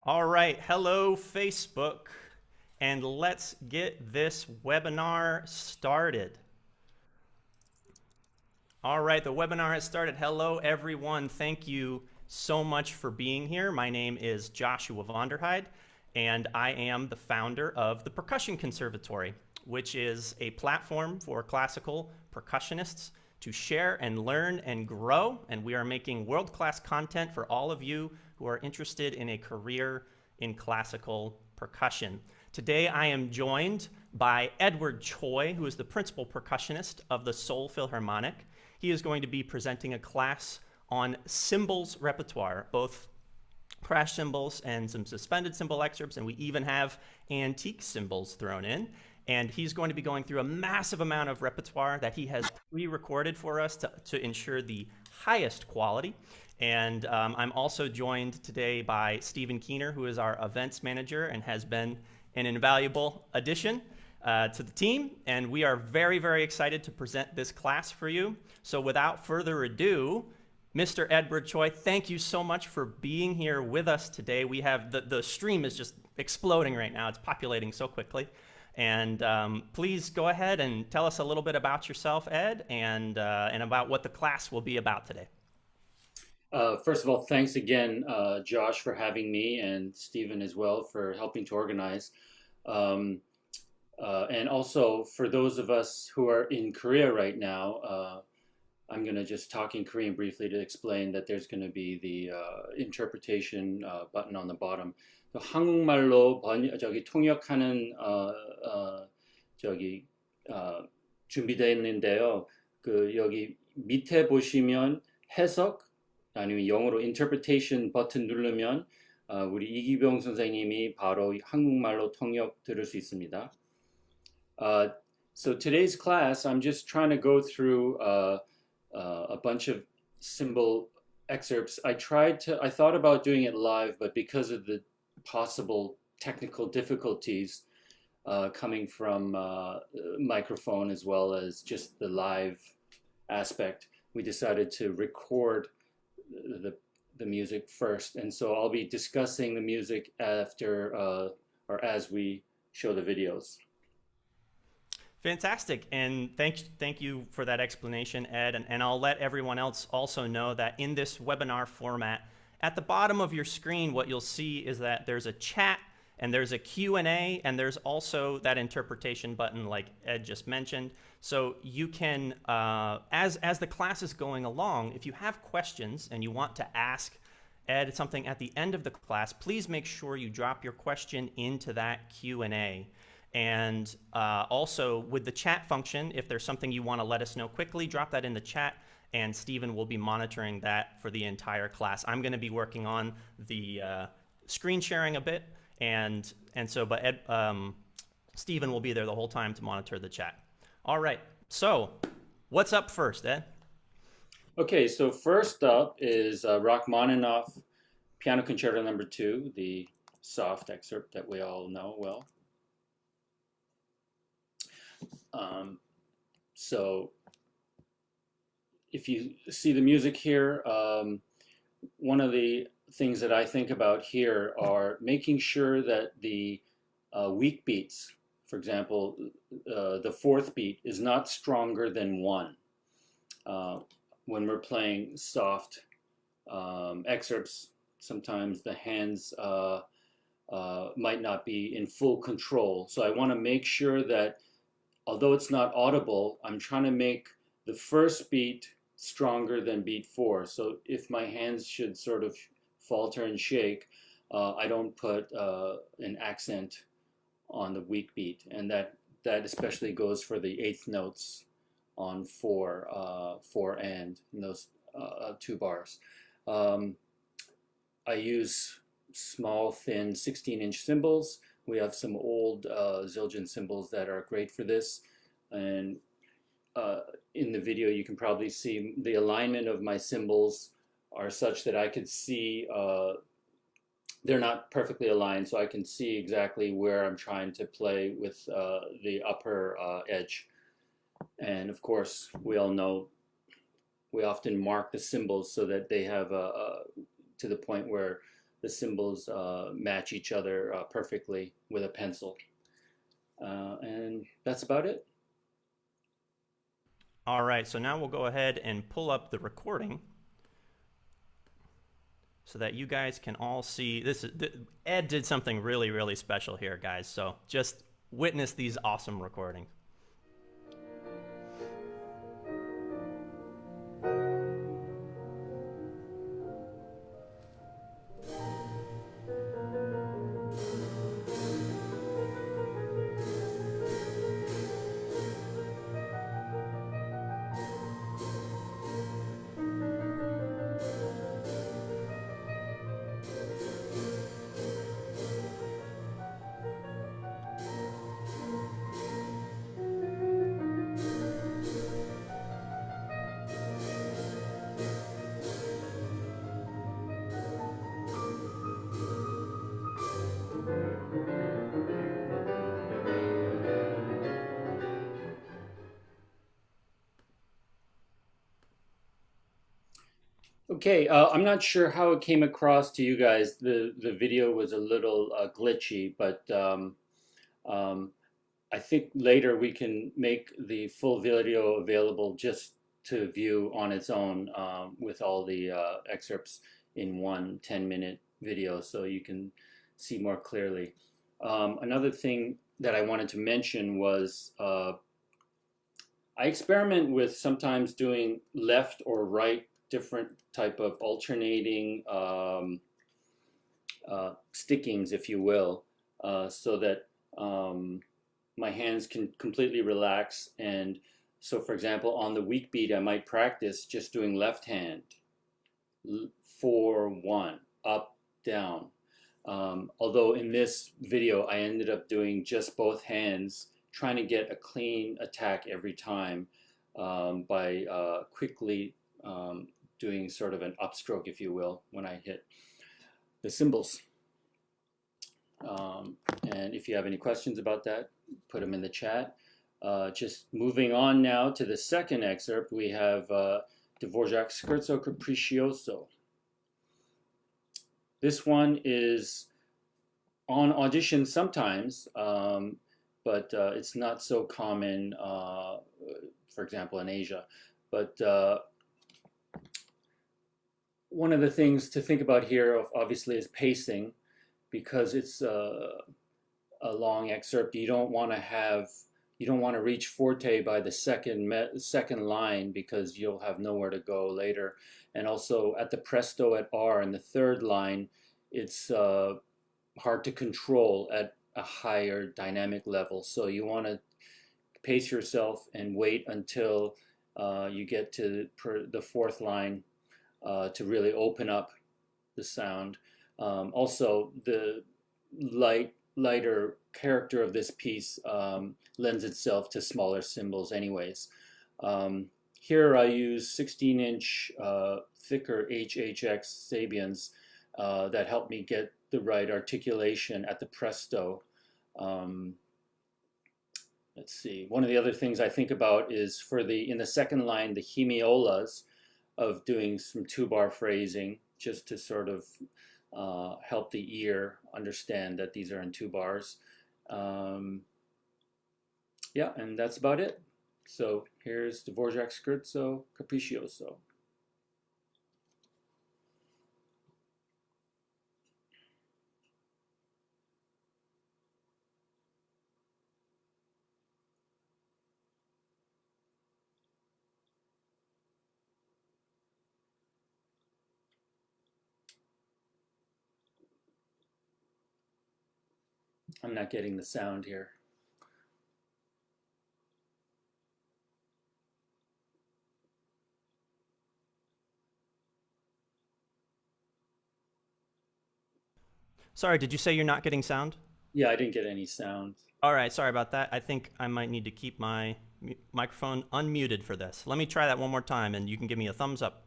All right, hello Facebook, and let's get this webinar started. All right, the webinar has started. Hello everyone, thank you so much for being here. My name is Joshua Vonderheide, and I am the founder of the Percussion Conservatory, which is a platform for classical percussionists to share and learn and grow, and we are making world-class content for all of you who are interested in a career in classical percussion. Today I am joined by Edward Choi, who is the principal percussionist of the Seoul Philharmonic. He is going to be presenting a class on cymbals repertoire, both crash cymbals and some suspended cymbal excerpts, and we even have antique cymbals thrown in. And he's going to be going through a massive amount of repertoire that he has pre-recorded for us to ensure the highest quality. And I'm also joined today by Stephen Keener, who is our events manager and has been an invaluable addition to the team. And we are very, very excited to present this class for you. So without further ado, Mr. Edward Choi, thank you so much for being here with us today. We have the stream is just exploding right now. It's populating so quickly. And please go ahead and tell us a little bit about yourself, Ed, and about what the class will be about today. First of all, thanks again, Josh, for having me, and Stephen as well for helping to organize. And also for those of us who are in Korea right now, I'm going to just talk in Korean briefly to explain that there's going to be the interpretation button on the bottom. 한국말로 통역하는 준비되어 있는데요. 여기 밑에 보시면 해석 아니면 영어로 interpretation 버튼 누르면 우리 이기병 선생님이 바로 한국말로 통역 들을 수 있습니다. So today's class, I'm just trying to go through a bunch of cymbal excerpts. I thought about doing it live, but because of the possible technical difficulties coming from microphone as well as just the live aspect, we decided to record the music first. And so I'll be discussing the music after or as we show the videos. Fantastic, and thank you for that explanation, Ed, and I'll let everyone else also know that in this webinar format, at the bottom of your screen, what you'll see is that there's a chat and there's a Q&A, and there's also that interpretation button like Ed just mentioned. So you can, as the class is going along, if you have questions and you want to ask Ed something at the end of the class, please make sure you drop your question into that Q&A. And also with the chat function, if there's something you want to let us know quickly, drop that in the chat, and Stephen will be monitoring that for the entire class. I'm going to be working on the screen sharing a bit, and so, but Ed, Stephen will be there the whole time to monitor the chat. All right, so what's up first, Ed? Okay, so first up is Rachmaninoff Piano Concerto No. 2, the soft excerpt that we all know well. So if you see the music here, one of the things that I think about here are making sure that the weak beats, for example, the fourth beat is not stronger than 1. When we're playing soft excerpts, sometimes the hands might not be in full control. So I want to make sure that although it's not audible, I'm trying to make the first beat stronger than beat 4. So if my hands should sort of falter and shake, I don't put an accent on the weak beat. And that especially goes for the 8th notes on 4 and in those 2 bars. I use small, thin 16-inch cymbals. We have some old Zildjian cymbals that are great for this. And in the video, you can probably see the alignment of my cymbals are such that I could see, they're not perfectly aligned, so I can see exactly where I'm trying to play with the upper edge. And of course, we all know we often mark the cymbals so that they have to the point where the cymbals match each other perfectly with a pencil. And that's about it. All right, so now we'll go ahead and pull up the recording so that you guys can all see. Ed did something really, really special here, guys. So just witness these awesome recordings. Okay, I'm not sure how it came across to you guys. The video was a little glitchy, but I think later we can make the full video available just to view on its own with all the excerpts in one 10-minute video so you can see more clearly. Another thing that I wanted to mention was I experiment with sometimes doing left or right different type of alternating stickings, if you will, so that my hands can completely relax. And so, for example, on the weak beat, I might practice just doing left hand, 4-1, up, down. Although in this video, I ended up doing just both hands, trying to get a clean attack every time by quickly doing sort of an upstroke, if you will, when I hit the cymbals. And if you have any questions about that, put them in the chat. Just moving on now to the second excerpt, we have Dvorak's Scherzo Capriccioso. This one is on audition sometimes, but it's not so common, for example, in Asia. But one of the things to think about here, obviously, is pacing, because it's a long excerpt. You don't want to reach forte by the second line, because you'll have nowhere to go later. And also at the presto at R in the third line, it's hard to control at a higher dynamic level. So you want to pace yourself and wait until you get to the fourth line to really open up the sound. Also, the lighter character of this piece lends itself to smaller cymbals anyways. Here I use 16-inch thicker HHX Sabians that help me get the right articulation at the presto. Let's see, one of the other things I think about is in the second line, the hemiolas, of doing some two-bar phrasing, just to sort of help the ear understand that these are in 2 bars. Yeah, and that's about it. So here's Dvorak's Scherzo Capriccioso. I'm not getting the sound here. Sorry, did you say you're not getting sound? Yeah, I didn't get any sound. All right, sorry about that. I think I might need to keep my microphone unmuted for this. Let me try that one more time, and you can give me a thumbs up.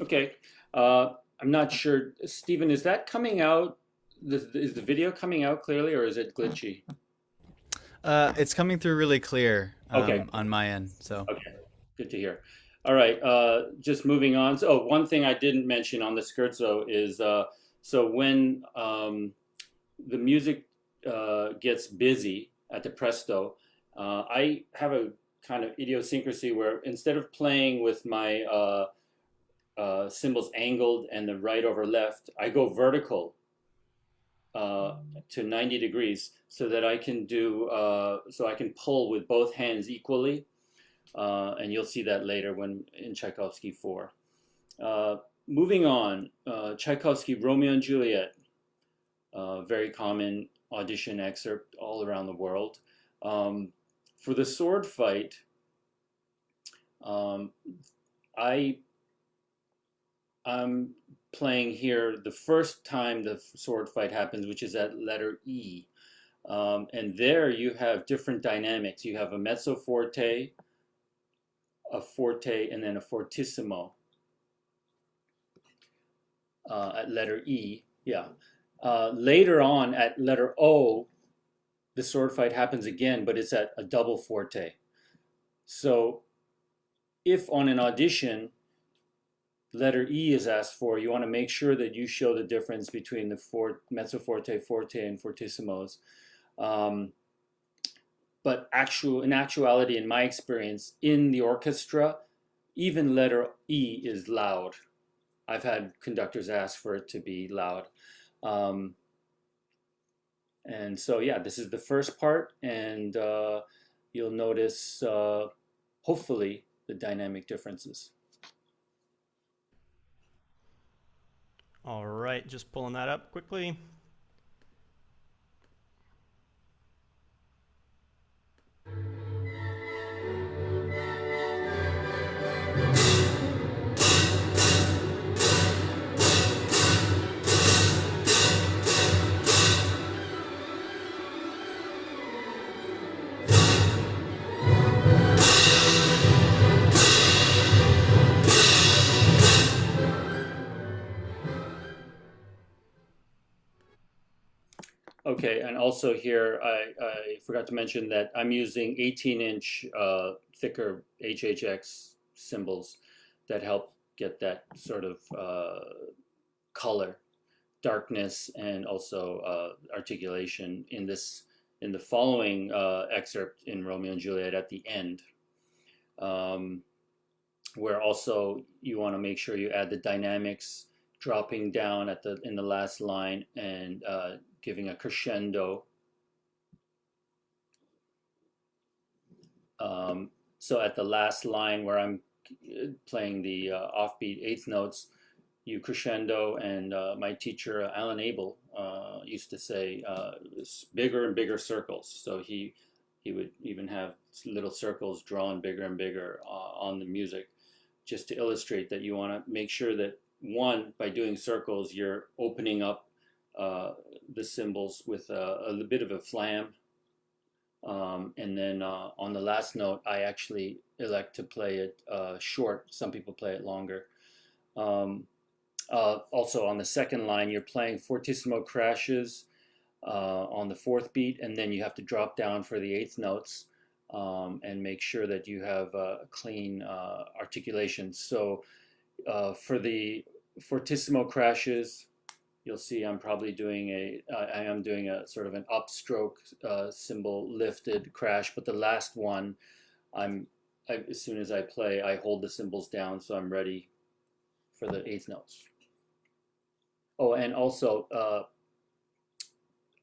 Okay. I'm not sure. Stephen, is that coming out? Is the video coming out clearly or is it glitchy? It's coming through really clear Okay. on my end. So, Okay. Good to hear. All right. Just moving on. So, one thing I didn't mention on the scherzo is so when the music gets busy at the presto, I have a kind of idiosyncrasy where instead of playing with my cymbals angled and the right over left, I go vertical uh, to 90 degrees so that I can do so I can pull with both hands equally, and you'll see that later when in Tchaikovsky 4. Moving on, Tchaikovsky Romeo and Juliet, very common audition excerpt all around the world. For the sword fight, um, I I'm playing here the first time the sword fight happens, which is at letter E. And there you have different dynamics. You have a mezzo forte, a forte, and then a fortissimo at letter E. Yeah. Later on at letter O, the sword fight happens again, but it's at a double forte. So if on an audition letter E is asked for, you want to make sure that you show the difference between the mezzo forte, forte, and fortissimos. But in actuality, in my experience, in the orchestra, even letter E is loud. I've had conductors ask for it to be loud. And so, yeah, this is the first part, and you'll notice, hopefully, the dynamic differences. All right, just pulling that up quickly. Okay, and also here, I forgot to mention that I'm using 18-inch thicker HHX cymbals that help get that sort of color, darkness, and also articulation in the following excerpt in Romeo and Juliet at the end, where also you want to make sure you add the dynamics dropping down in the last line and giving a crescendo. So at the last line where I'm playing the offbeat eighth notes, you crescendo, and my teacher Alan Abel used to say bigger and bigger circles. So he would even have little circles drawn bigger and bigger on the music, just to illustrate that you want to make sure that one, by doing circles, you're opening up the cymbals with a bit of a flam. And then on the last note, I actually elect to play it short. Some people play it longer. Also on the second line, you're playing fortissimo crashes on the fourth beat, and then you have to drop down for the eighth notes and make sure that you have clean articulation. So for the fortissimo crashes, you'll see I'm probably doing I am doing a sort of an upstroke cymbal lifted crash, but the last one, as soon as I play, I hold the cymbals down so I'm ready for the eighth notes. Oh, and also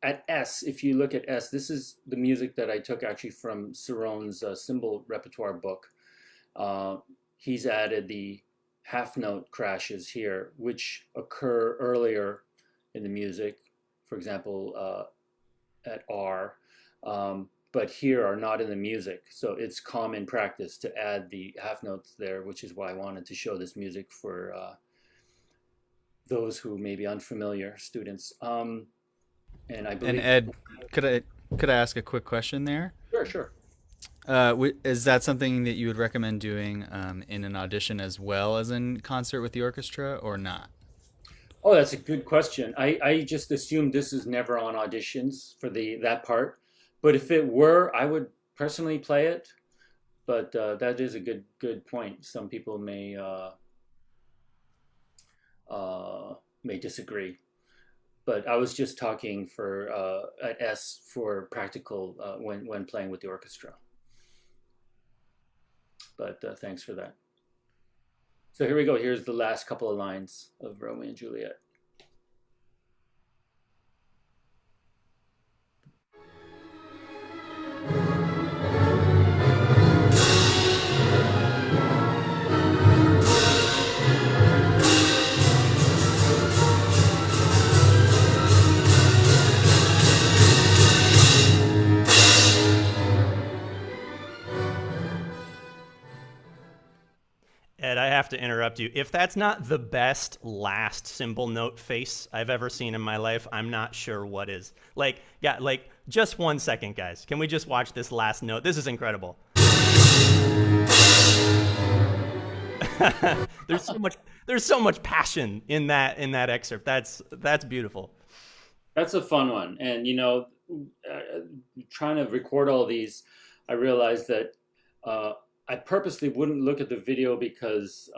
at S, if you look at S, this is the music that I took actually from Cerrone's cymbal repertoire book. He's added the half note crashes here, which occur earlier in the music, for example, at R, but here are not in the music. So it's common practice to add the half notes there, which is why I wanted to show this music for those who may be unfamiliar students. And I believe. and Ed, could I ask a quick question there? Sure, sure. Is that something that you would recommend doing in an audition as well as in concert with the orchestra, or not? Oh, that's a good question. I just assumed this is never on auditions for the that part. But if it were, I would personally play it. But that is a good point. Some people may disagree. But I was just talking for at S for practical when playing with the orchestra. But thanks for that. So here we go. Here's the last couple of lines of Romeo and Juliet. Ed, I have to interrupt you. If that's not the best last cymbal note face I've ever seen in my life, I'm not sure what is. Like, yeah, like just 1 second, guys. Can we just watch this last note? This is incredible. there's so much there's so much passion in that excerpt. That's beautiful. That's a fun one. And trying to record all these, I realized that I purposely wouldn't look at the video because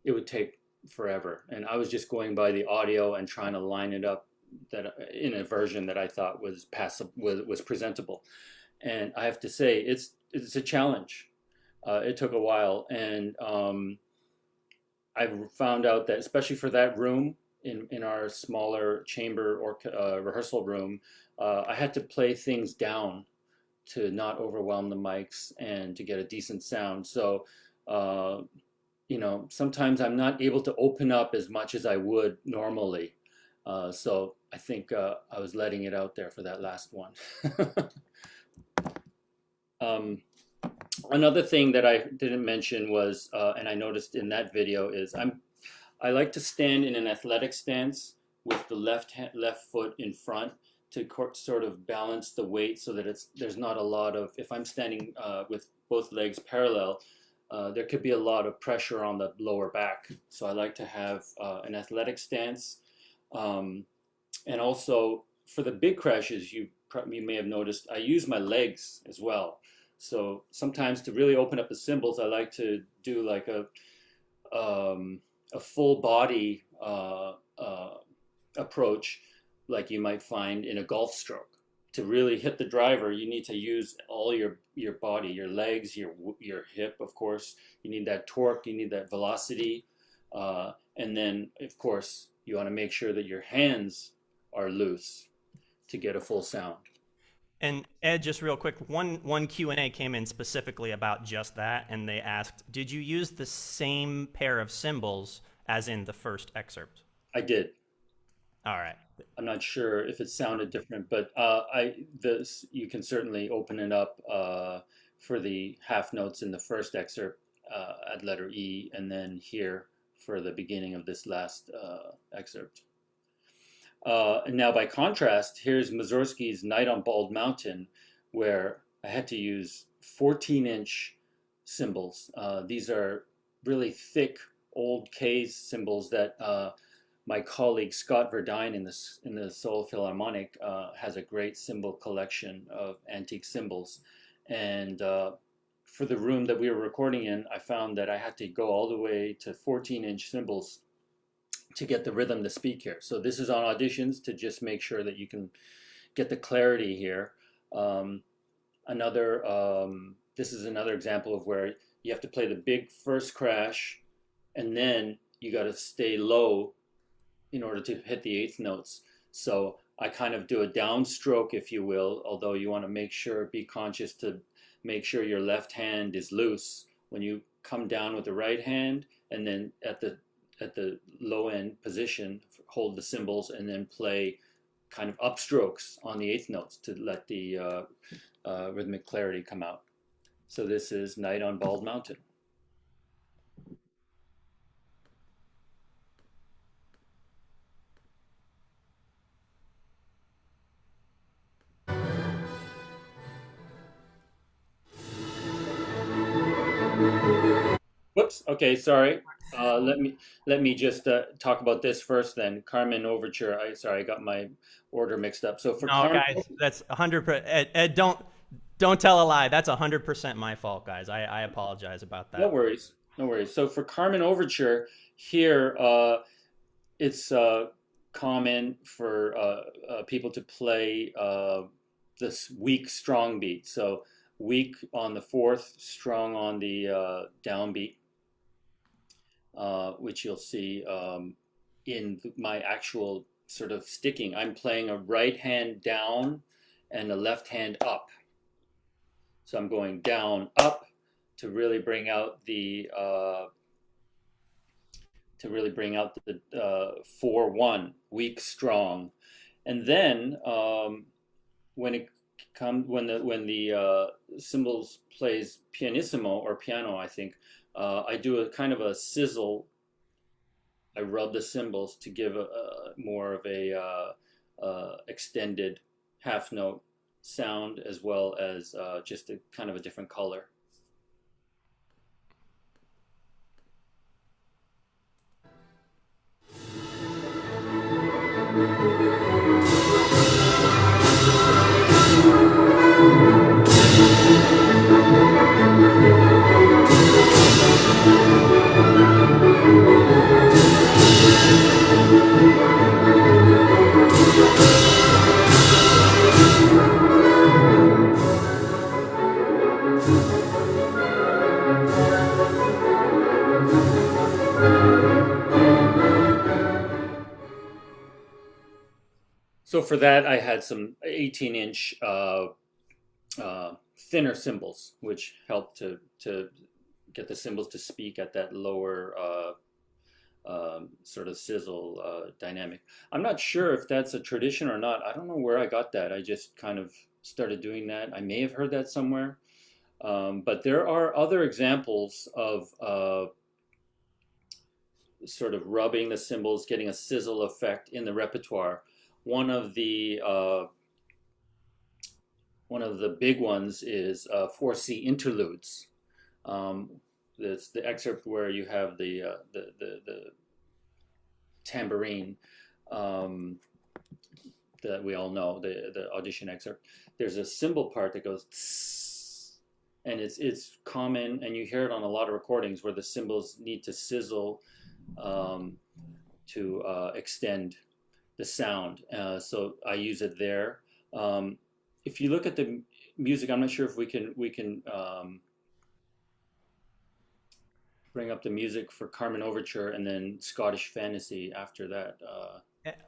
it would take forever. And I was just going by the audio and trying to line it up that in a version that I thought was was presentable. And I have to say, it's a challenge. It took a while, and I found out that especially for that room in our smaller chamber or rehearsal room, I had to play things down to not overwhelm the mics and to get a decent sound. So, sometimes I'm not able to open up as much as I would normally. So I think I was letting it out there for that last one. Another thing that I didn't mention was, and I noticed in that video is I like to stand in an athletic stance with the left foot in front to sort of balance the weight so that there's not a lot of, if I'm standing with both legs parallel, there could be a lot of pressure on the lower back. So I like to have an athletic stance. And also for the big crashes, you may have noticed, I use my legs as well. So sometimes to really open up the cymbals, I like to do like a full body approach, like you might find in a golf stroke. To really hit the driver, you need to use all your body, your legs, your hip, of course. You need that torque, you need that velocity, and then, of course, you want to make sure that your hands are loose to get a full sound. And Ed, just real quick, one Q&A came in specifically about just that, and they asked, did you use the same pair of cymbals as in the first excerpt? I did. All right. I'm not sure if it sounded different, but you can certainly open it up for the half notes in the first excerpt at letter E, and then here for the beginning of this last excerpt. And now, by contrast, here's Mussorgsky's Night on Bald Mountain, where I had to use 14-inch cymbals. These are really thick, old K's cymbals that my colleague Scott Verdine in the Seoul Philharmonic has a great cymbal collection of antique cymbals. And for the room that we were recording in, I found that I had to go all the way to 14-inch cymbals to get the rhythm to speak here. So this is on auditions to just make sure that you can get the clarity here. This is another example of where you have to play the big first crash, and then you got to stay low in order to hit the eighth notes. So I kind of do a downstroke, if you will, although you want to be conscious to make sure your left hand is loose when you come down with the right hand, and then at the low end position, hold the cymbals and then play kind of upstrokes on the eighth notes to let the rhythmic clarity come out. So this is Night on Bald Mountain. Whoops. Okay, sorry. Let me just talk about this first. Then Carmen Overture. I got my order mixed up. So for No, Carmen, guys, that's 100%. Ed, don't tell a lie. That's 100% my fault, guys. I apologize about no that. worries, no worries. So for Carmen Overture, here it's common for people to play this weak strong beat. So weak on the fourth, strong on the downbeat, which you'll see in my actual sort of sticking. I'm playing a right hand down and a left hand up. So I'm going down, up to really bring out the 4-1, weak, strong, and then when the cymbals plays pianissimo or piano, I think I do a kind of a sizzle. I rub the cymbals to give a more of a extended half note sound, as well as just a kind of a different color. So for that, I had some 18-inch thinner cymbals, which helped to get the cymbals to speak at that lower sort of sizzle dynamic. I'm not sure if that's a tradition or not. I don't know where I got that. I just kind of started doing that. I may have heard that somewhere. But there are other examples of sort of rubbing the cymbals, getting a sizzle effect in the repertoire. One of the big ones is 4C interludes. It's the excerpt where you have the tambourine that we all know, the audition excerpt. There's a cymbal part that goes tss, and it's common, and you hear it on a lot of recordings where the cymbals need to sizzle to extend the sound. So I use it there. If you look at the music, I'm not sure if we can bring up the music for Carmen Overture and then Scottish Fantasy after that.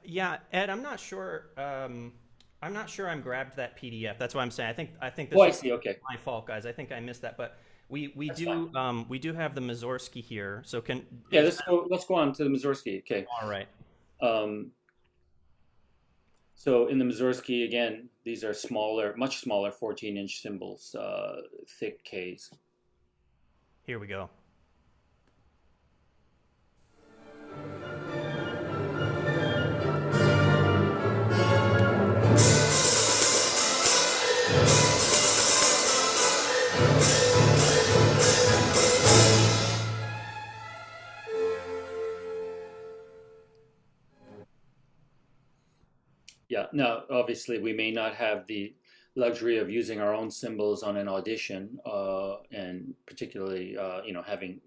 Yeah, Ed, I'm not sure. I'm not sure I'm grabbed that PDF. That's why I'm saying I think this Oh, I is see. Okay, my fault, guys. I think I missed that, but we that's do fine. we do have the Mussorgsky here. So Yeah, is let's go on to the Mussorgsky. Okay. all right. Um, so in the Mussorgsky, again, these are smaller, much smaller 14-inch cymbals, thick Ks. Here we go. Yeah, now obviously we may not have the luxury of using our own cymbals on an audition, and particularly, having,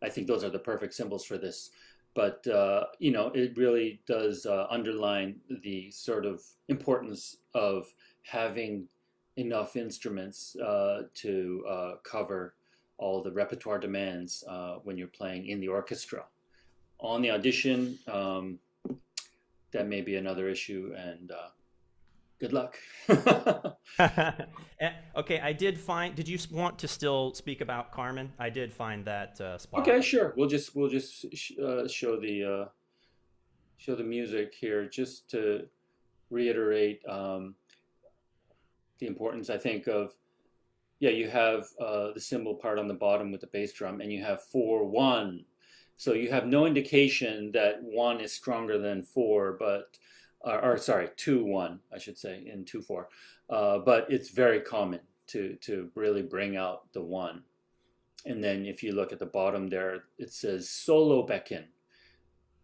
I think those are the perfect cymbals for this. But, it really does underline the sort of importance of having enough instruments to cover all the repertoire demands when you're playing in the orchestra. On the audition, that may be another issue, and good luck. Okay, I did find. Did you want to still speak about Carmen? I did find that spot. Okay, sure. We'll just show the music here, just to reiterate the importance, I think, of, yeah, you have the cymbal part on the bottom with the bass drum, and you have 4-1. So you have no indication that 1 is stronger than 4, but, or sorry, 2-1, I should say, in 2-4. But it's very common to really bring out the 1. And then if you look at the bottom there, it says solo becken.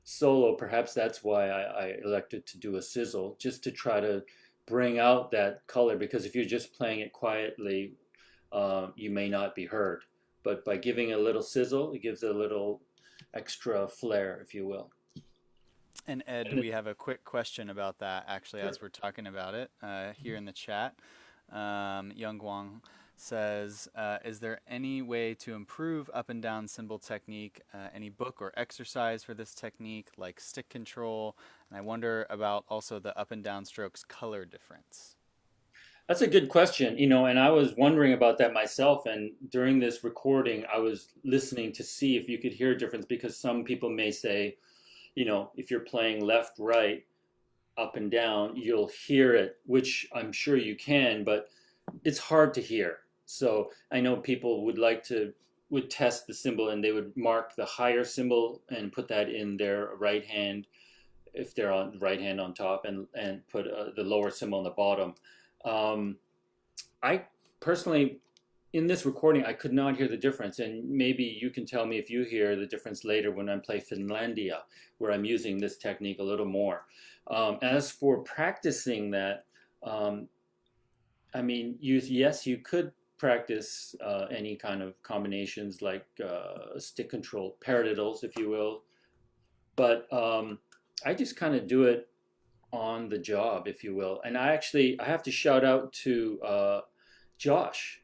Solo, perhaps that's why I elected to do a sizzle, just to try to bring out that color, because if you're just playing it quietly, you may not be heard. But by giving a little sizzle, it gives a little extra flair, if you will. And Ed, we have a quick question about that, actually, Sure. as we're talking about it here in the chat. Young Guang says, is there any way to improve up and down cymbal technique? Any book or exercise for this technique, like stick control? And I wonder about also the up and down strokes color difference. That's a good question, and I was wondering about that myself. And during this recording, I was listening to see if you could hear a difference, because some people may say, if you're playing left, right, up and down, you'll hear it, which I'm sure you can, but it's hard to hear. So I know people would test the cymbal, and they would mark the higher cymbal and put that in their right hand, if they're on right hand on top, and put the lower cymbal on the bottom. I personally, in this recording, I could not hear the difference, and maybe you can tell me if you hear the difference later when I play Finlandia, where I'm using this technique a little more. As for practicing that, yes, you could practice any kind of combinations like stick control, paradiddles, if you will, but I just kind of do it on the job, if you will. And I have to shout out to Josh.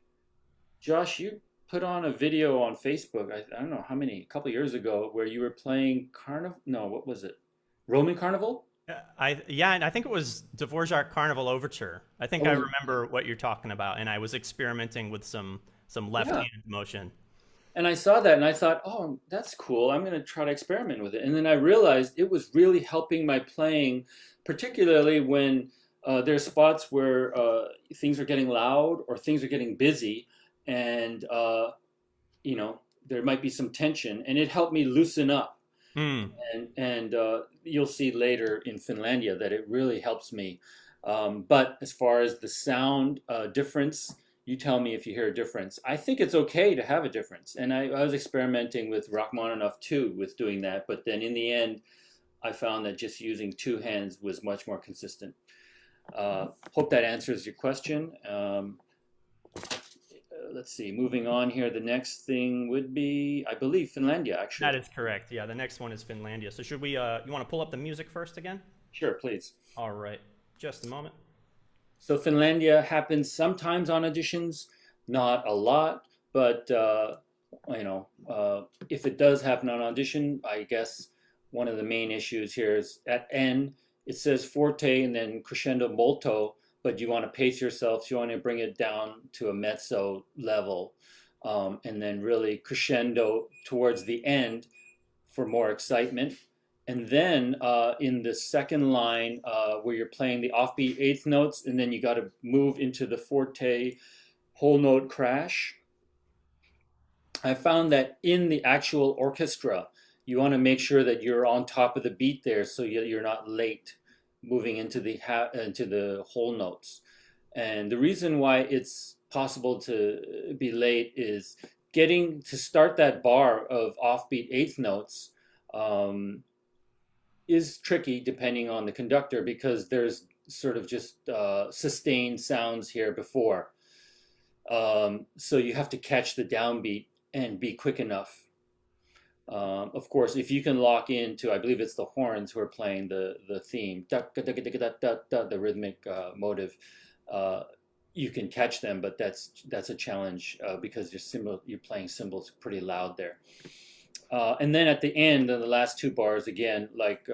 Josh, you put on a video on Facebook, I don't know how many, a couple years ago, where you were playing what was it? Roman Carnival? And I think it was Dvorak Carnival Overture. I think I remember what you're talking about, and I was experimenting with some left hand motion. And I saw that and I thought, oh, that's cool. I'm going to try to experiment with it. And then I realized it was really helping my playing, particularly when there's spots where things are getting loud or things are getting busy, and there might be some tension, and it helped me loosen up. And you'll see later in Finlandia that it really helps me. But as far as the sound difference, you tell me if you hear a difference. I think it's okay to have a difference. And I was experimenting with Rachmaninoff too with doing that. But then in the end, I found that just using two hands was much more consistent. Hope that answers your question. Let's see, moving on here. The next thing would be, I believe, Finlandia, actually. That is correct. Yeah, the next one is Finlandia. So should we, you want to pull up the music first again? Sure, please. All right, just a moment. So Finlandia happens sometimes on auditions, not a lot, but if it does happen on audition, I guess one of the main issues here is at N, it says forte and then crescendo molto, but you want to pace yourself, so you want to bring it down to a mezzo level, and then really crescendo towards the end for more excitement. And then in the second line, where you're playing the offbeat eighth notes, and then you got to move into the forte whole note crash. I found that in the actual orchestra, you want to make sure that you're on top of the beat there, so you're not late moving into the whole notes. And the reason why it's possible to be late is getting to start that bar of offbeat eighth notes is tricky depending on the conductor, because there's sort of just sustained sounds here before. So you have to catch the downbeat and be quick enough. Of course, if you can lock into, I believe it's the horns who are playing the theme, the rhythmic motive, you can catch them, but that's a challenge because you're playing cymbals pretty loud there. And then at the end, in the last two bars, again, like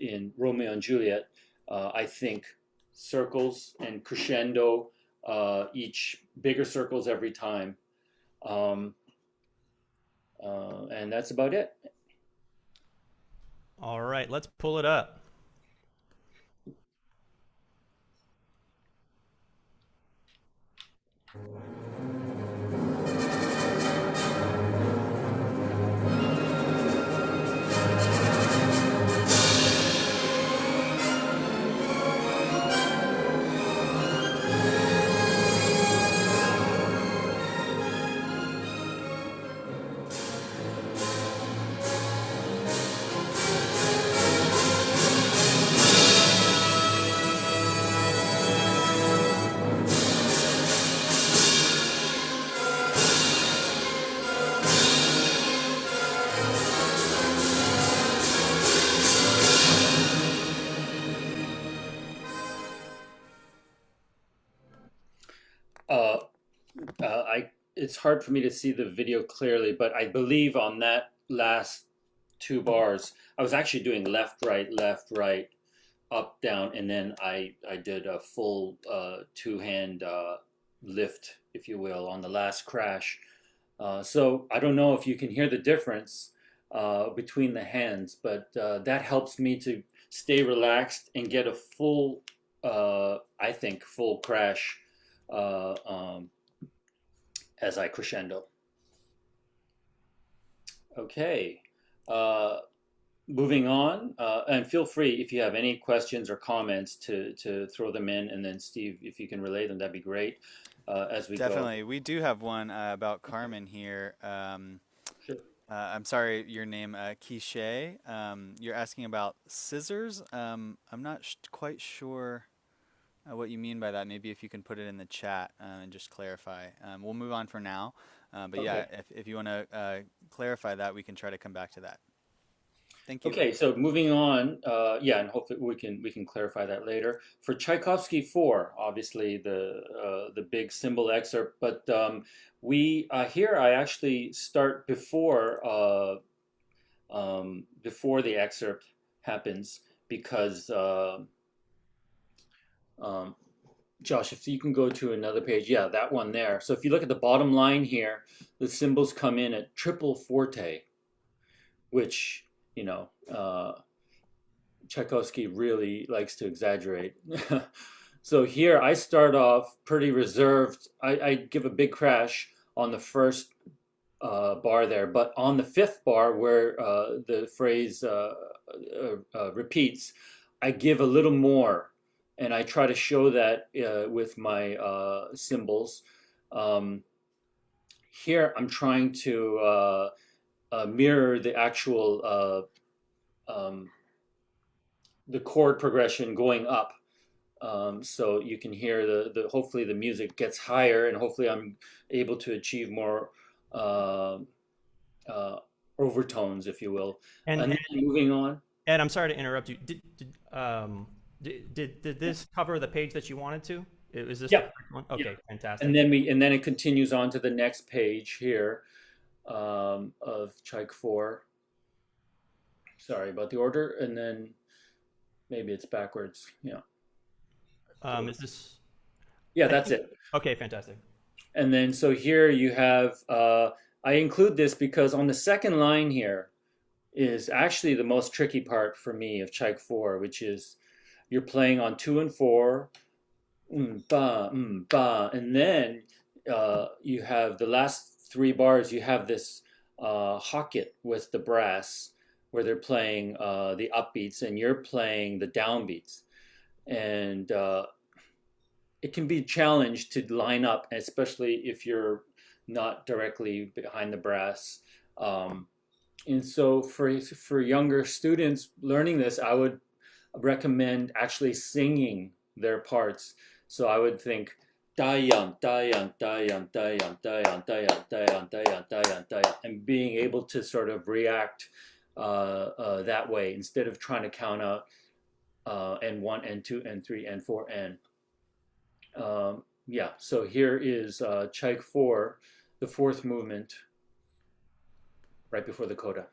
in Romeo and Juliet, I think circles and crescendo, each bigger circles every time. And that's about it. All right, let's pull it up. it's hard for me to see the video clearly, but I believe on that last two bars, I was actually doing left, right, up, down, and then I did a full two-hand lift, if you will, on the last crash. So I don't know if you can hear the difference between the hands, but that helps me to stay relaxed and get a full, I think, full crash as I crescendo. Okay, moving on, and feel free if you have any questions or comments to throw them in, and then Steve, if you can relay them, that'd be great as we Definitely. go. We do have one about Carmen here. Sure. I'm sorry, your name, Quiche. You're asking about scissors. I'm not quite sure what you mean by that. Maybe if you can put it in the chat and just clarify. We'll move on for now. But yeah, Okay. if you want to clarify that, we can try to come back to that. Thank you. Okay, so moving on, yeah, and hopefully we can clarify that later. For Tchaikovsky 4, obviously the big cymbal excerpt, but we here I actually start before the excerpt happens because Josh, if you can go to another page, yeah, that one there. So if you look at the bottom line here, the cymbals come in at triple forte, which Tchaikovsky really likes to exaggerate. So here I start off pretty reserved. I give a big crash on the first bar there, but on the fifth bar where the phrase repeats, I give a little more, and I try to show that with my cymbals. Here I'm trying to mirror the actual the chord progression going up, so you can hear the hopefully the music gets higher, and hopefully I'm able to achieve more overtones, if you will. And then moving on. Ed, I'm sorry to interrupt you. Did this cover the page that you wanted to? Is this Yeah. the correct one? Okay, Yeah. fantastic. And then it continues on to the next page here of Tchaik 4. Sorry about the order, and then maybe it's backwards. Yeah. Is this? Yeah, that's it. Okay, fantastic. And then so here you have, I include this because on the second line here is actually the most tricky part for me of Tchaik 4, which is you're playing on 2 and 4, ba, ba, and then you have the last 3 bars, you have this hocket with the brass where they're playing the upbeats and you're playing the downbeats. And it can be a challenge to line up, especially if you're not directly behind the brass. And so for younger students learning this, I would recommend actually singing their parts. So I would think dayan, dayan, dayan, dayan, dayan, dayan, dayan, dayan, dayan, dayan, and being able to sort of react that way instead of trying to count out N1, N2, N3, N4, N. Yeah, so here is Tchaik 4, the 4th movement, right before the coda.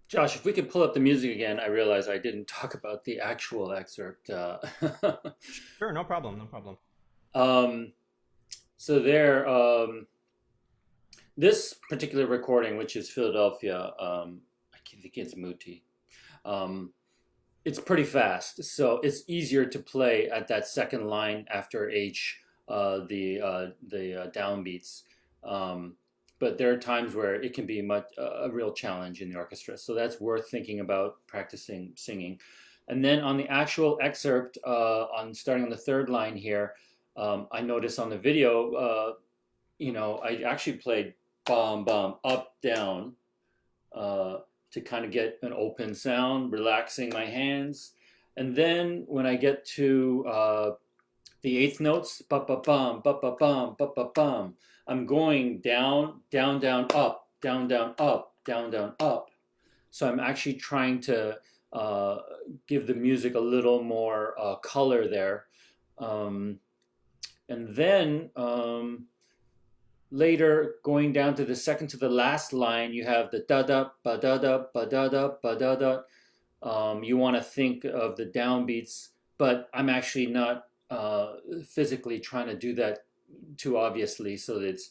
Josh, if we could pull up the music again, I realize I didn't talk about the actual excerpt. Sure, no problem, no problem. Um, so there, this particular recording, which is Philadelphia, I think it's Muti. Um, it's pretty fast, so it's easier to play at that second line after H, the downbeats. Um, but there are times where it can be a real challenge in the orchestra, so that's worth thinking about practicing singing. And then on the actual excerpt, on starting on the third line here, I noticed on the video, I actually played bum bum up down, to kind of get an open sound, relaxing my hands. And then when I get to the eighth notes, ba ba bum, ba ba bum, ba ba bum, I'm going down, down, down, up, down, down, up, down, down, up. So I'm actually trying to give the music a little more color there. And then later, going down to the second to the last line, you have the da da ba da da ba da da ba da da. You want to think of the downbeats, but I'm actually not physically trying to do that too obviously, so that it's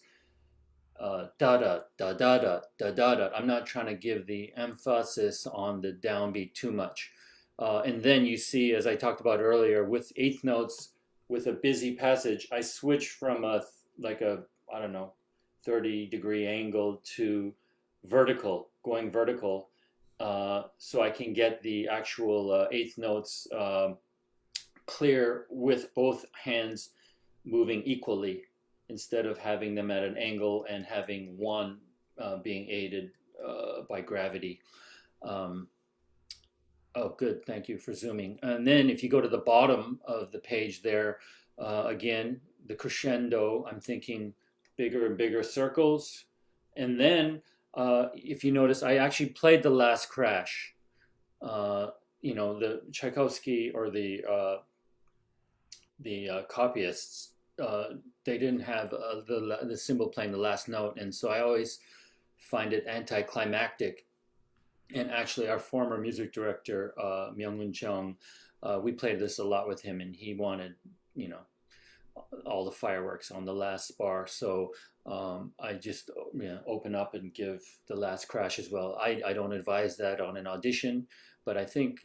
da da da da da da da da. I'm not trying to give the emphasis on the downbeat too much. And then you see, as I talked about earlier, with eighth notes, with a busy passage, I switch from I don't know, 30-degree angle to vertical, going vertical, so I can get the actual eighth notes clear with both hands moving equally, instead of having them at an angle and having one being aided by gravity. Oh, good. Thank you for zooming. And then if you go to the bottom of the page there, again, the crescendo, I'm thinking bigger and bigger circles. And then if you notice, I actually played the last crash. The Tchaikovsky or the copyists, they didn't have the cymbal playing the last note. And so I always find it anticlimactic. And actually, our former music director, Myung-Hoon Chung, we played this a lot with him, and he wanted, all the fireworks on the last bar. So I just open up and give the last crash as well. I don't advise that on an audition, but I think,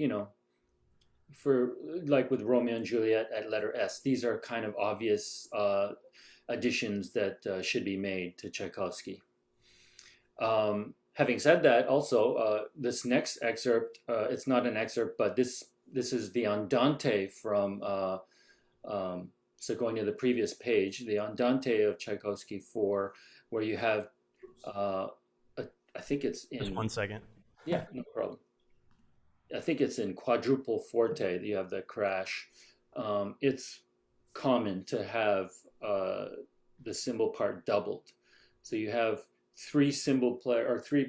for like with Romeo and Juliet at letter S, these are kind of obvious additions that should be made to Tchaikovsky. Having said that, also, this next excerpt, it's not an excerpt, but this is the Andante from, so going to the previous page, the Andante of Tchaikovsky 4, where you have, I think it's in... Just 1 second. Yeah, no problem. I think it's in quadruple forte that you have the crash. It's common to have the cymbal part doubled. So you have three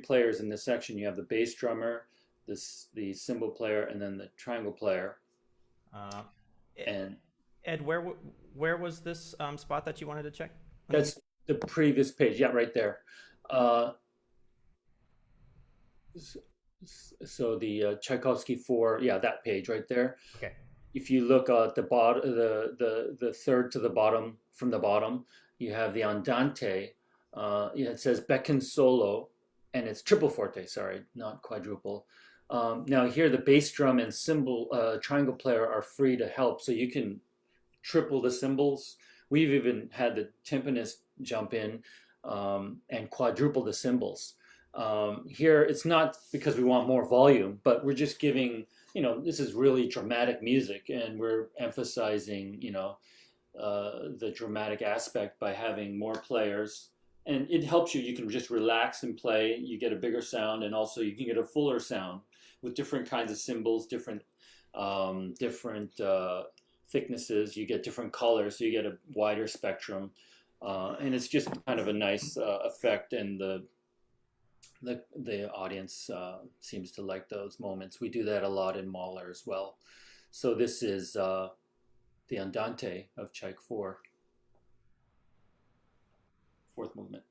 players in this section. You have the bass drummer, the cymbal player, and then the triangle player. And Ed, where was this spot that you wanted to check? That's the previous page. Yeah, right there. So the Tchaikovsky 4, yeah, that page right there. Okay. If you look at the bottom, the third to the bottom, from the bottom, you have the Andante. It says Becken solo, and it's triple forte. Sorry, not quadruple. Now here, the bass drum and cymbal triangle player are free to help, so you can triple the cymbals. We've even had the timpanist jump in and quadruple the cymbals. Here, it's not because we want more volume, but we're just giving, this is really dramatic music, and we're emphasizing, the dramatic aspect by having more players. And it helps you. You can just relax and play. You get a bigger sound, and also you can get a fuller sound with different kinds of cymbals, different thicknesses. You get different colors, so you get a wider spectrum, and it's just kind of a nice effect. And the audience seems to like those moments. We do that a lot in Mahler as well. So this is the Andante of Tchaik 4. Fourth movement.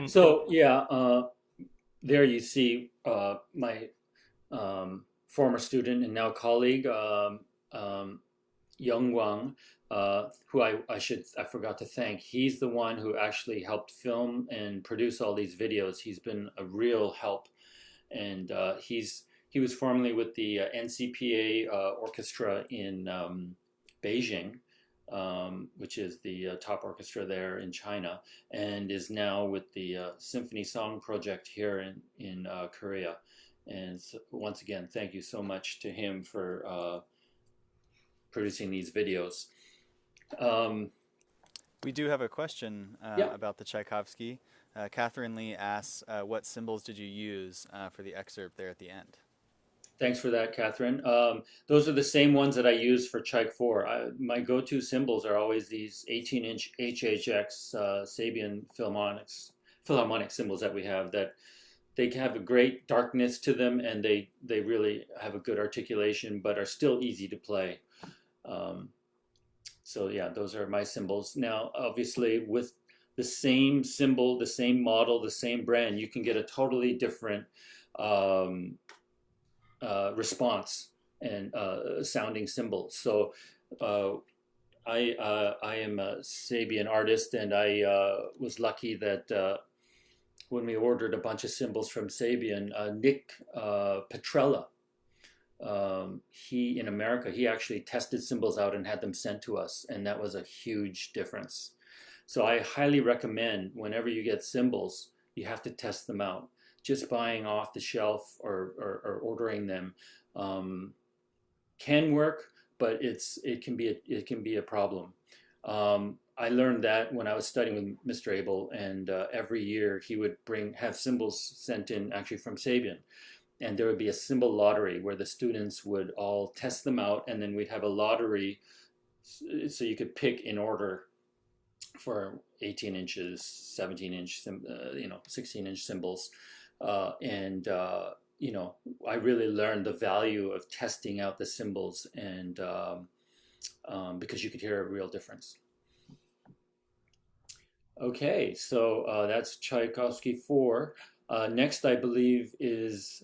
So yeah, there you see my former student and now colleague, Young Wang, who I forgot to thank. He's the one who actually helped film and produce all these videos. He's been a real help, and he was formerly with the NCPA orchestra in Beijing, which is the top orchestra there in China, and is now with the Symphony Song project here in Korea. And so, once again, thank you so much to him for producing these videos. We do have a question Yeah. about the Tchaikovsky. Catherine Lee asks, what cymbals did you use for the excerpt there at the end? Thanks for that, Catherine. Those are the same ones that I use for Tchaik 4. My go-to cymbals are always these 18-inch HHX Sabian Philharmonic cymbals that we have. That they have a great darkness to them, and they really have a good articulation, but are still easy to play. So yeah, those are my cymbals. Now, obviously, with the same cymbal, the same model, the same brand, you can get a totally different response and sounding cymbals. So I am a Sabian artist, and I was lucky that when we ordered a bunch of cymbals from Sabian, Nick Petrella, he in America, he actually tested cymbals out and had them sent to us, and that was a huge difference. So I highly recommend whenever you get cymbals, you have to test them out. Just buying off the shelf or ordering them can work, but it can be a problem. I learned that when I was studying with Mr. Abel, and every year he would have cymbals sent in actually from Sabian, and there would be a cymbal lottery where the students would all test them out, and then we'd have a lottery so you could pick in order for 18 inches, 17-inch, 16-inch cymbals. I really learned the value of testing out the cymbals, and because you could hear a real difference. Okay, so that's Tchaikovsky 4. Next, I believe, is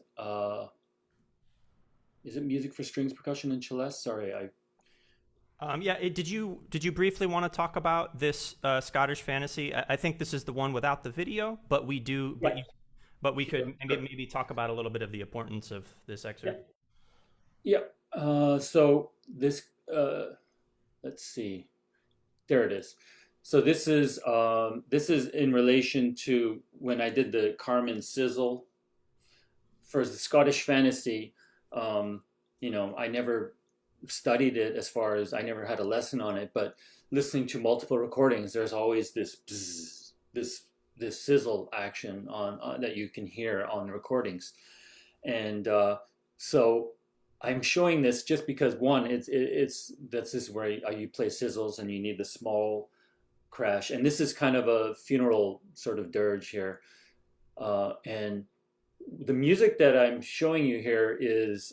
it music for strings, percussion, and celeste? Sorry, did you briefly want to talk about this Scottish fantasy? I think this is the one without the video, but we do. Yeah. But we could maybe talk about a little bit of the importance of this excerpt. Yeah. So this, let's see, there it is. So this is in relation to when I did the Carmen sizzle for the Scottish fantasy. I never studied it, as far as I never had a lesson on it, but listening to multiple recordings, there's always this bzz, this sizzle action on that you can hear on the recordings. And so I'm showing this just because, one, this is where you play sizzles and you need the small crash, and this is kind of a funeral sort of dirge here, and the music that I'm showing you here is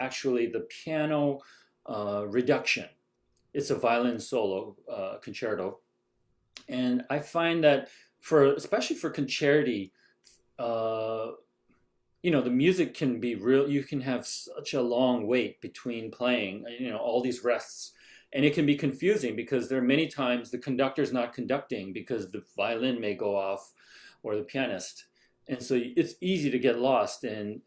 actually the piano reduction. It's a violin solo concerto, and I find that especially for concerti, the music can be real. You can have such a long wait between playing, all these rests, and it can be confusing because there are many times the conductor's not conducting because the violin may go off, or the pianist, and so it's easy to get lost. And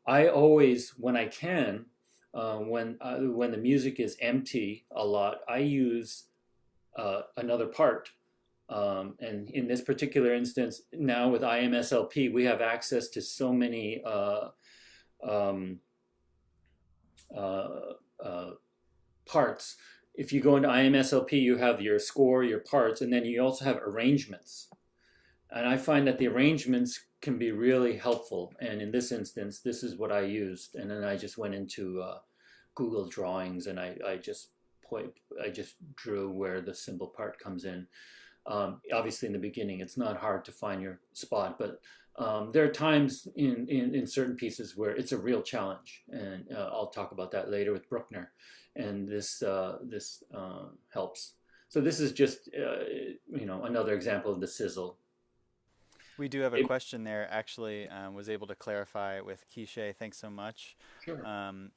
I always, when I can, when the music is empty a lot, I use another part. And in this particular instance, now with IMSLP, we have access to so many parts. If you go into IMSLP, you have your score, your parts, and then you also have arrangements. And I find that the arrangements can be really helpful. And in this instance, this is what I used. And then I just went into Google Drawings, and I just drew where the cymbal part comes in. Obviously, in the beginning, it's not hard to find your spot, but there are times in certain pieces where it's a real challenge, and I'll talk about that later with Bruckner, and this helps. So this is just another example of the sizzle. We do have a question there. Actually, was able to clarify with Quiche. Thanks so much. Sure.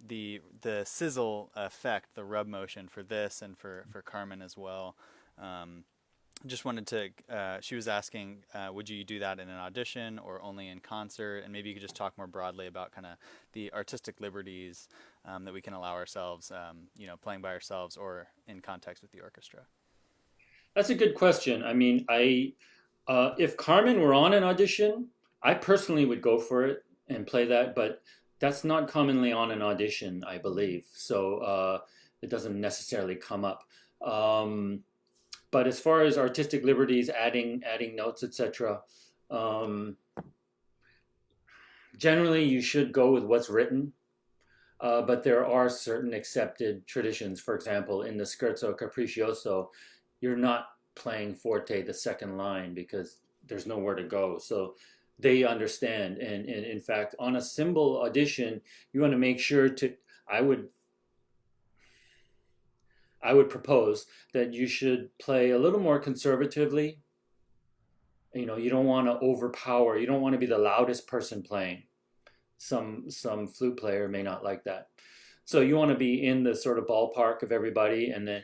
The sizzle effect, the rub motion for this and for Carmen as well. Just wanted to. She was asking, would you do that in an audition or only in concert? And maybe you could just talk more broadly about kind of the artistic liberties that we can allow ourselves, playing by ourselves or in context with the orchestra. That's a good question. I mean, if Carmen were on an audition, I personally would go for it and play that, but that's not commonly on an audition, I believe. So it doesn't necessarily come up. But as far as artistic liberties, adding notes, etc., generally you should go with what's written. But there are certain accepted traditions. For example, in the Scherzo Capriccioso, you're not playing forte the second line because there's nowhere to go. So they understand. And in fact, on a cymbal audition, you want to make sure to, I would propose that you should play a little more conservatively. You don't want to overpower. You don't want to be the loudest person playing. Some flute player may not like that. So you want to be in the sort of ballpark of everybody, and then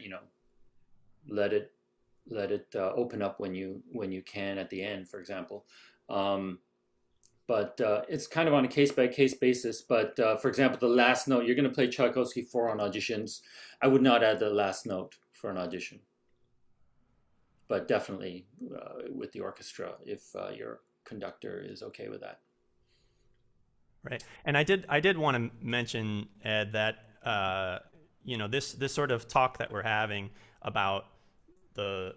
let it open up when you can at the end, for example. But it's kind of on a case-by-case basis. But for example, the last note, you're going to play Tchaikovsky 4 on auditions. I would not add the last note for an audition. But definitely with the orchestra, if your conductor is okay with that. Right. And I did want to mention, Ed, that this sort of talk that we're having about the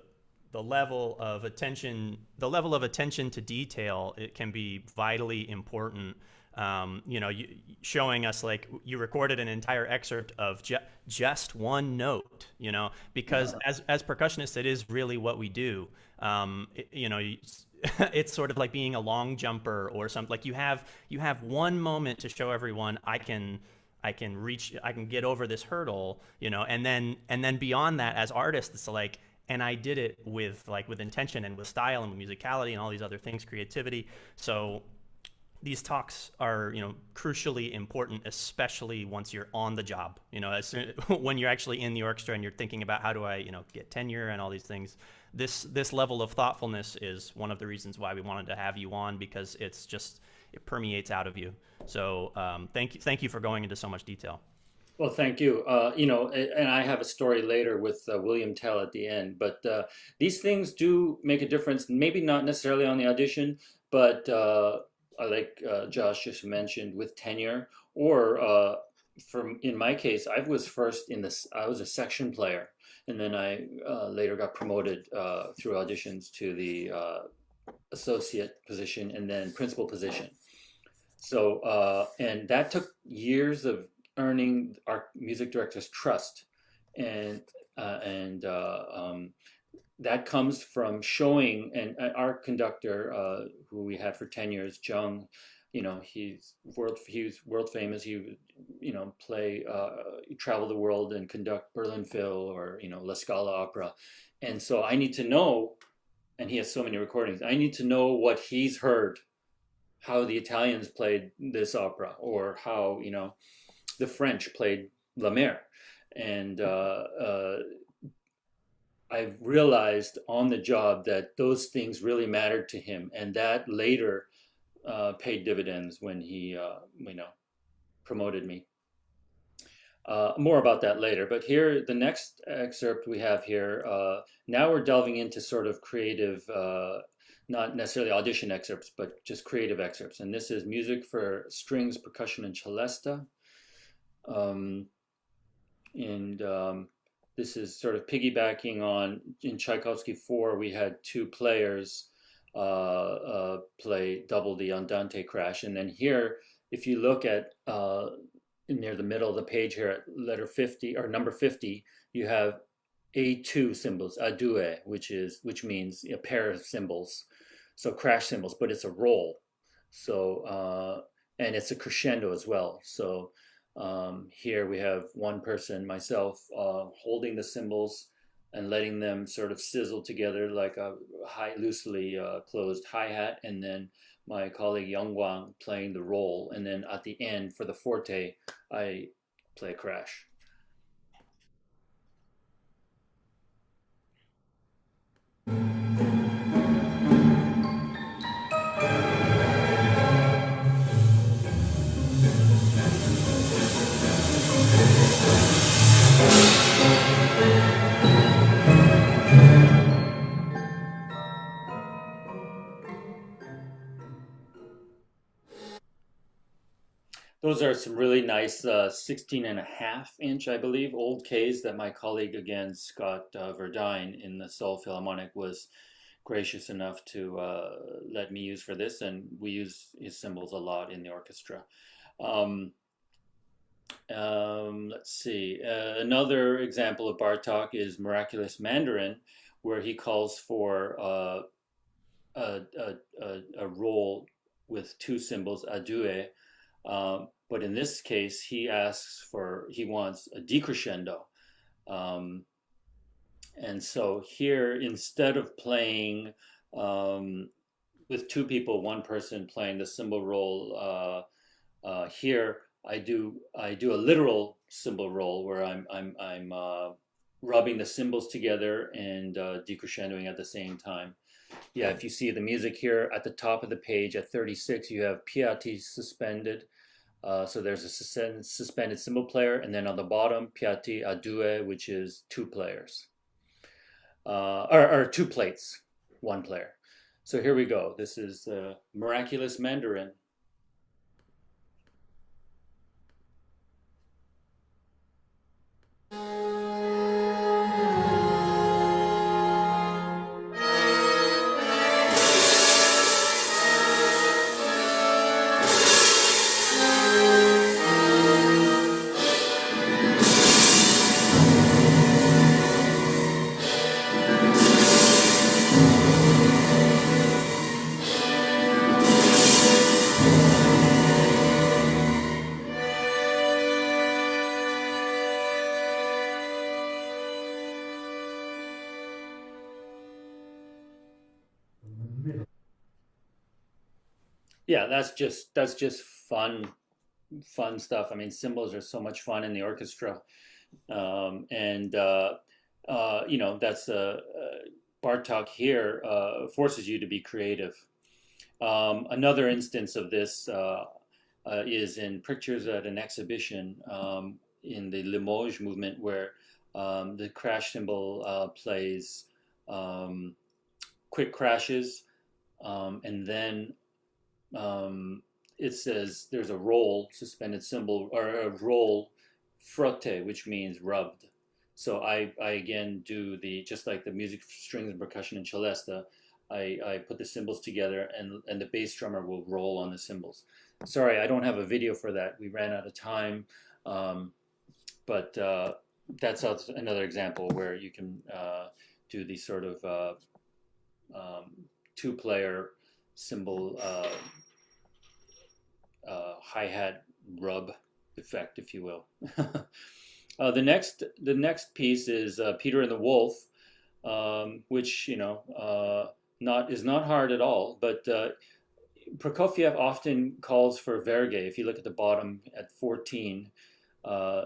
level of attention to detail, it can be vitally important. Showing us, like, you recorded an entire excerpt of just one note, because as percussionists, it is really what we do. It's sort of like being a long jumper or something. Like you have one moment to show everyone I can get over this hurdle, and then beyond that, as artists, it's like, and I did it with intention and with style and with musicality and all these other things, creativity. So these talks are, crucially important, especially once you're on the job, when you're actually in the orchestra and you're thinking about how do I, get tenure and all these things. This level of thoughtfulness is one of the reasons why we wanted to have you on, because it permeates out of you. So thank you for going into so much detail. Well, thank you. And I have a story later with William Tell at the end, but these things do make a difference, maybe not necessarily on the audition, but like Josh just mentioned, with tenure, or in my case, I was first I was a section player, and then I later got promoted through auditions to the associate position and then principal position. So, and that took years of earning our music director's trust, and that comes from showing. And our conductor, who we had for 10 years, Jung, he was world famous. He would travel the world and conduct Berlin Phil or La Scala opera, and so I need to know. And he has so many recordings. I need to know what he's heard, how the Italians played this opera, or how the French played La Mer. And I've realized on the job that those things really mattered to him, and that later paid dividends when he promoted me. More about that later, but here, the next excerpt we have here, now we're delving into sort of creative, not necessarily audition excerpts, but just creative excerpts. And this is music for strings, percussion, and celesta. This is sort of piggybacking on, in Tchaikovsky 4, we had 2 players play double the Andante crash. And then here, if you look at near the middle of the page here at letter 50 or number 50, you have A2 cymbals, A2, which means a pair of cymbals. So crash cymbals, but it's a roll. So and it's a crescendo as well. So here we have one person, myself, holding the cymbals and letting them sort of sizzle together like a loosely closed hi-hat, and then my colleague Youngwang playing the roll, and then at the end for the forte, I play crash. Those are some really nice 16.5 inch, I believe, old Ks that my colleague again, Scott Verdine in the Seoul Philharmonic, was gracious enough to let me use for this, and we use his cymbals a lot in the orchestra. Let's see. Another example of Bartok is Miraculous Mandarin, where he calls for a roll with two cymbals, A2. But in this case, he wants a decrescendo. And so here, instead of playing with two people, one person playing the cymbal roll, here I do a literal cymbal roll where I'm rubbing the cymbals together and decrescendoing at the same time. Yeah, if you see the music here at the top of the page at 36, you have piatti suspended. So there's a suspended cymbal player, and then on the bottom, piatti A2, which is two players, or two plates, one player. So here we go. This is the Miraculous Mandarin. Yeah, that's just fun stuff. I mean, cymbals are so much fun in the orchestra, and that's Bartok here forces you to be creative. Another instance of this is in Pictures at an Exhibition in the Limoges movement, where the crash cymbal plays quick crashes, and then it says there's a roll, suspended cymbal, or a roll frotte, which means rubbed. So I again do just like the music, strings, and percussion in celesta, I put the cymbals together, and the bass drummer will roll on the cymbals. Sorry, I don't have a video for that. We ran out of time, but that's another example where you can do these sort of two-player cymbal hi-hat rub effect, if you will. The next piece is Peter and the Wolf, which is not hard at all, but Prokofiev often calls for verge. If you look at the bottom at 14,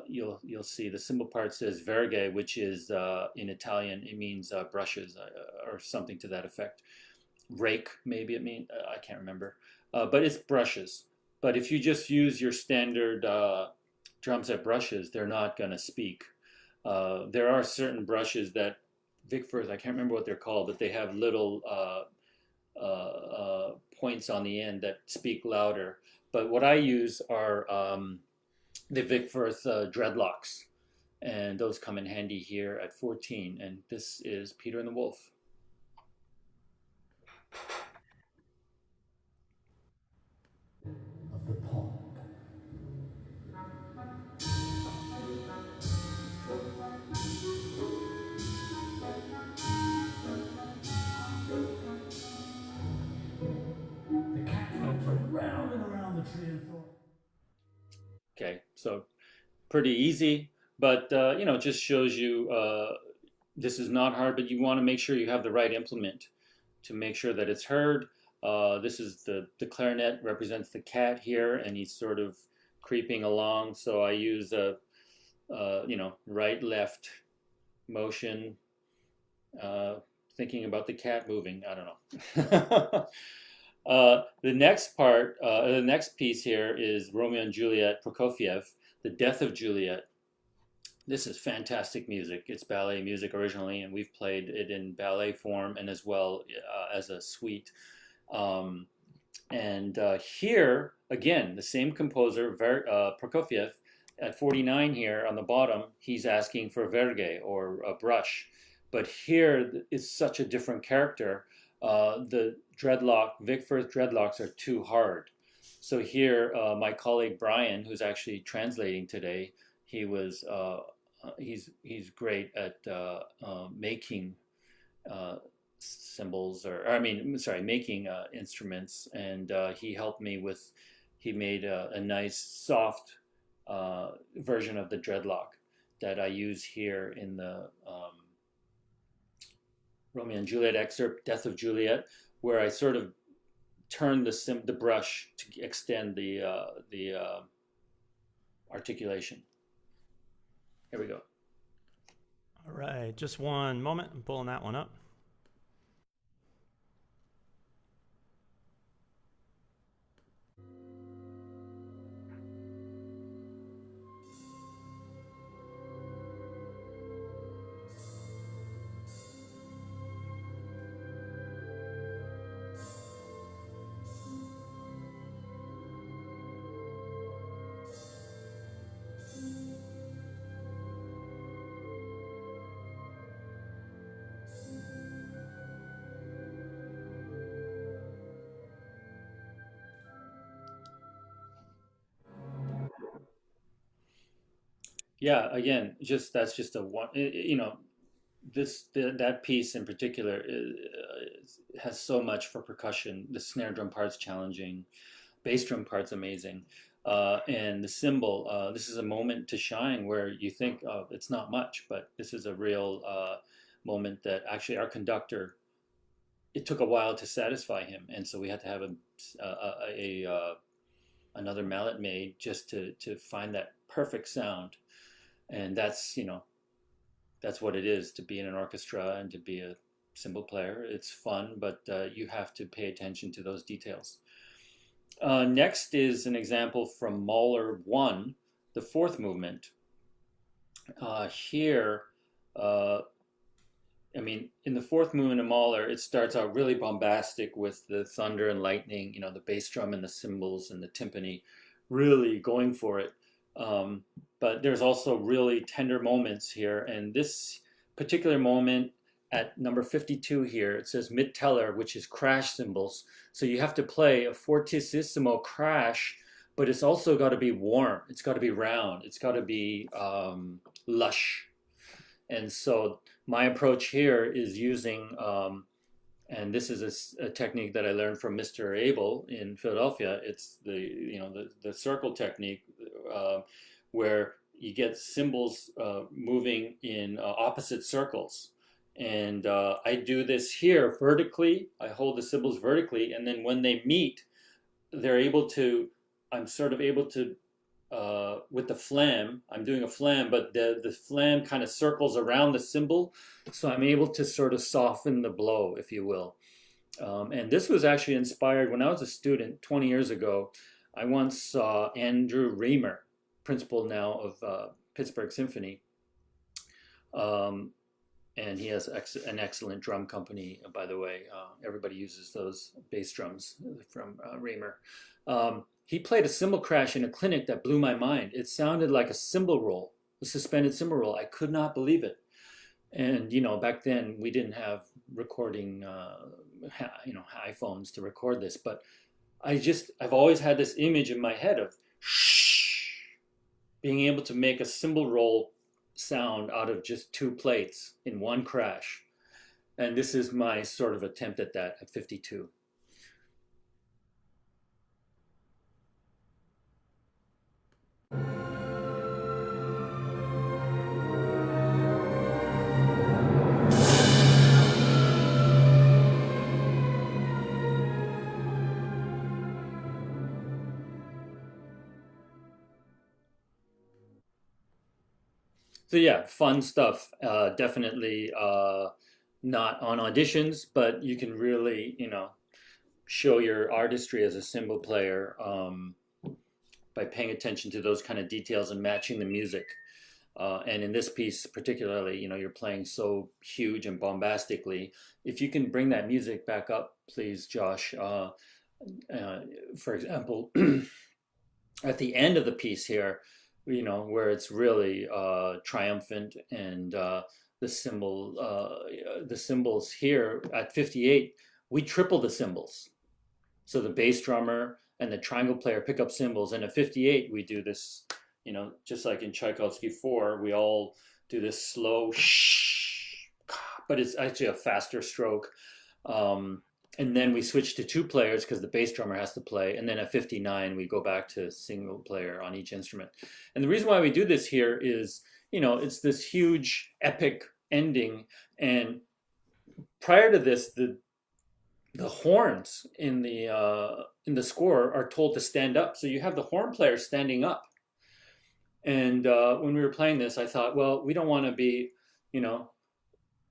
you'll see the cymbal part says verge, which is in Italian, it means brushes or something to that effect. Rake, maybe it means, I can't remember, but it's brushes. But if you just use your standard drum set brushes, they're not going to speak. There are certain brushes that Vic Firth, I can't remember what they're called, but they have little points on the end that speak louder. But what I use are the Vic Firth dreadlocks, and those come in handy here at 14. And this is Peter and the Wolf. Of the pond. around and around the tree and thought. Okay, so pretty easy, but you know, just shows you this is not hard, but you want to make sure you have the right implement to make sure that it's heard. This is the clarinet represents the cat here, and he's sort of creeping along. So I use a you know, right left motion, thinking about the cat moving. I don't know. The next part, the next piece here is Romeo and Juliet, Prokofiev, The Death of Juliet. This is fantastic music. It's ballet music originally, and we've played it in ballet form and as well as a suite. Here, again, the same composer, Prokofiev, at 49 here on the bottom, he's asking for verge or a brush. But here, it's such a different character. The Vic Firth dreadlocks are too hard. So here, my colleague Brian, who's actually translating today, he's great at making cymbals, making instruments, and he helped me with. He made a nice soft version of the dreadlock that I use here in the Romeo and Juliet excerpt, Death of Juliet, where I sort of turn the brush to extend the articulation. Here we go. All right, just one moment. I'm pulling that one up. Yeah, again, that's just a one. You know, that piece in particular has so much for percussion. The snare drum part's challenging, bass drum part's amazing, and the cymbal. This is a moment to shine where you think, oh, it's not much, but this is a real moment that actually our conductor. It took a while to satisfy him, and so we had to have another mallet made just to find that perfect sound. And that's, you know, that's what it is to be in an orchestra and to be a cymbal player. It's fun, but you have to pay attention to those details. Next is an example from Mahler 1, the fourth movement. Here, I mean, in the fourth movement of Mahler, it starts out really bombastic with the thunder and lightning, you know, the bass drum and the cymbals and the timpani, really going for it. But there's also really tender moments here. And this particular moment at number 52 here, it says mid-teller, which is crash cymbals. So you have to play a fortissimo crash, but it's also got to be warm. It's got to be round. It's got to be lush. And so my approach here is using, and this is a technique that I learned from Mr. Abel in Philadelphia. It's the circle technique, where you get cymbals moving in opposite circles. And I do this here vertically. I hold the cymbals vertically, and then when they meet, I'm sort of able to, with the flam, I'm doing a flam, but the flam kind of circles around the cymbal, so I'm able to sort of soften the blow, if you will. And this was actually inspired when I was a student 20 years ago. I once saw Andrew Reamer, principal now of Pittsburgh Symphony, and he has an excellent drum company, by the way. Everybody uses those bass drums from Reamer. He played a cymbal crash in a clinic that blew my mind. It sounded like a cymbal roll, a suspended cymbal roll. I could not believe it. And, you know, back then we didn't have recording, iPhones to record this, but I've always had this image in my head of being able to make a cymbal roll sound out of just two plates in one crash. And this is my sort of attempt at that at 52. So yeah, fun stuff. Definitely not on auditions, but you can really, show your artistry as a cymbal player by paying attention to those kind of details and matching the music. And in this piece particularly, you're playing so huge and bombastically. If you can bring that music back up, please, Josh. For example, at the end of the piece here, where it's really triumphant, and the cymbals here at 58, we triple the cymbals. So the bass drummer and the triangle player pick up cymbals, and at 58 we do this, just like in Tchaikovsky 4, we all do this slow shh, but it's actually a faster stroke. And then we switch to two players because the bass drummer has to play. And then at 59, we go back to single player on each instrument. And the reason why we do this here is, it's this huge epic ending. And prior to this, the horns in the score are told to stand up. So you have the horn player standing up. And when we were playing this, I thought, well, we don't want to be,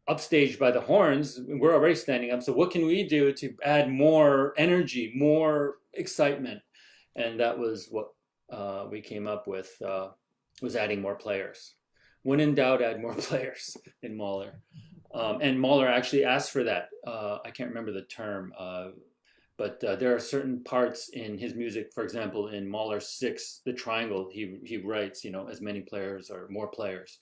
upstaged by the horns. We're already standing up. So what can we do to add more energy, more excitement? And that was what we came up with, was adding more players. When in doubt, add more players in Mahler. And Mahler actually asked for that. I can't remember the term, but there are certain parts in his music, for example, in Mahler 6, the triangle, he writes, as many players or more players.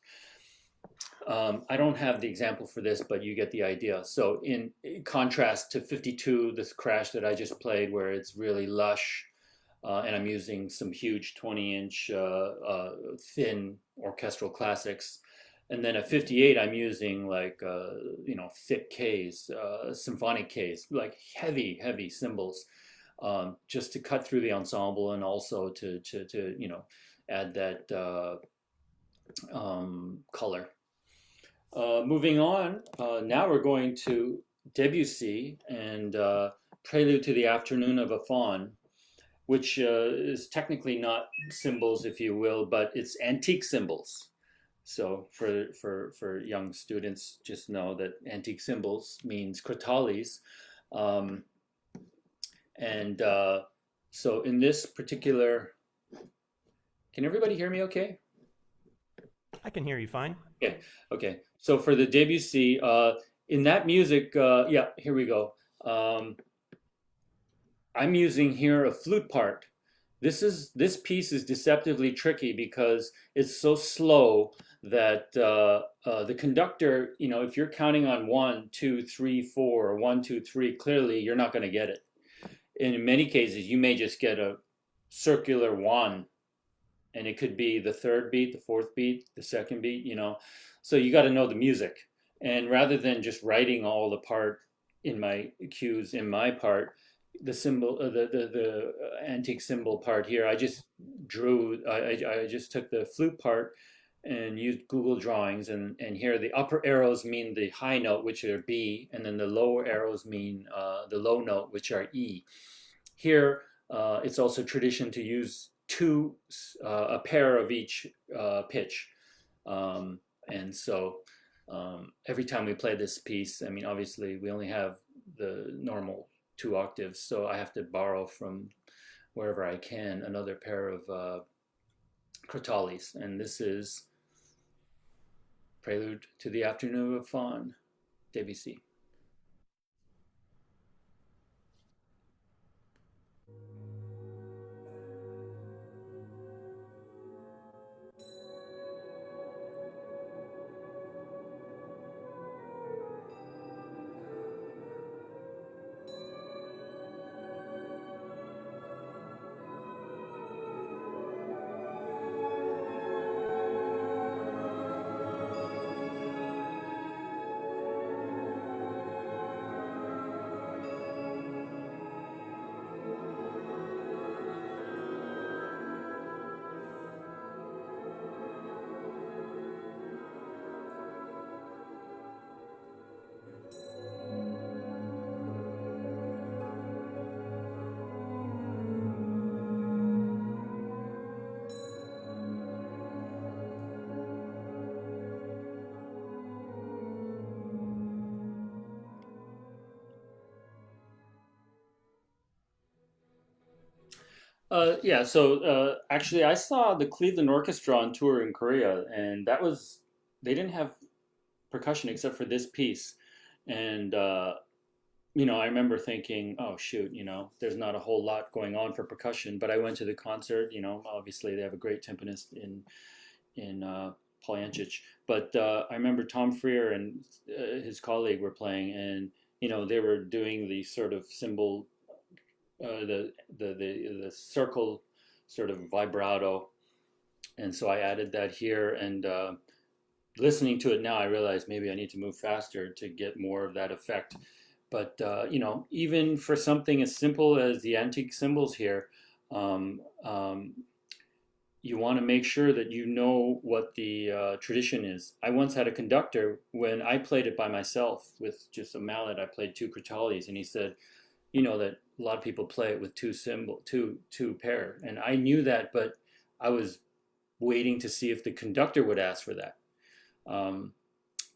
I don't have the example for this, but you get the idea. So in contrast to 52, this crash that I just played, where it's really lush, and I'm using some huge 20-inch thin orchestral classics. And then at 58, I'm using like, thick Ks, symphonic Ks, like heavy cymbals, just to cut through the ensemble, and also to add that color. Moving on, now we're going to Debussy and Prelude to the Afternoon of a Faun, which is technically not cymbals, if you will, but it's antique cymbals. So for young students, just know that antique cymbals means crotales. So in this particular, can everybody hear me okay? I can hear you fine. Okay. So for the Debussy, in that music, here we go. I'm using here a flute part. This piece is deceptively tricky because it's so slow that the conductor, if you're counting on 1, 2, 3, 4, or 1, 2, 3, clearly you're not going to get it. And in many cases, you may just get a circular 1. And it could be the third beat, the fourth beat, the second beat, So you got to know the music. And rather than just writing all the part in my cues in my part, the cymbal, the antique cymbal part here, I just drew. I just took the flute part and used Google Drawings. And here the upper arrows mean the high note, which are B, and then the lower arrows mean the low note, which are E. Here, it's also tradition to use a pair of each pitch. And so every time we play this piece, I mean, obviously we only have the normal 2 octaves, so I have to borrow from wherever I can another pair of crotales. And this is Prelude to the Afternoon of Faun, Debussy. Yeah, so actually, I saw the Cleveland Orchestra on tour in Korea, and they didn't have percussion except for this piece. And, I remember thinking, oh, shoot, there's not a whole lot going on for percussion. But I went to the concert, obviously they have a great timpanist in Paul Yancich. But I remember Tom Freer and his colleague were playing, and, they were doing the sort of cymbal the circle sort of vibrato, and so I added that here. And listening to it now, I realize maybe I need to move faster to get more of that effect. But even for something as simple as the antique cymbals here, um, um, you want to make sure that you know what the tradition is. I once had a conductor when I played it by myself with just a mallet. I played two crotales, and he said, that a lot of people play it with two pair, and I knew that, but I was waiting to see if the conductor would ask for that.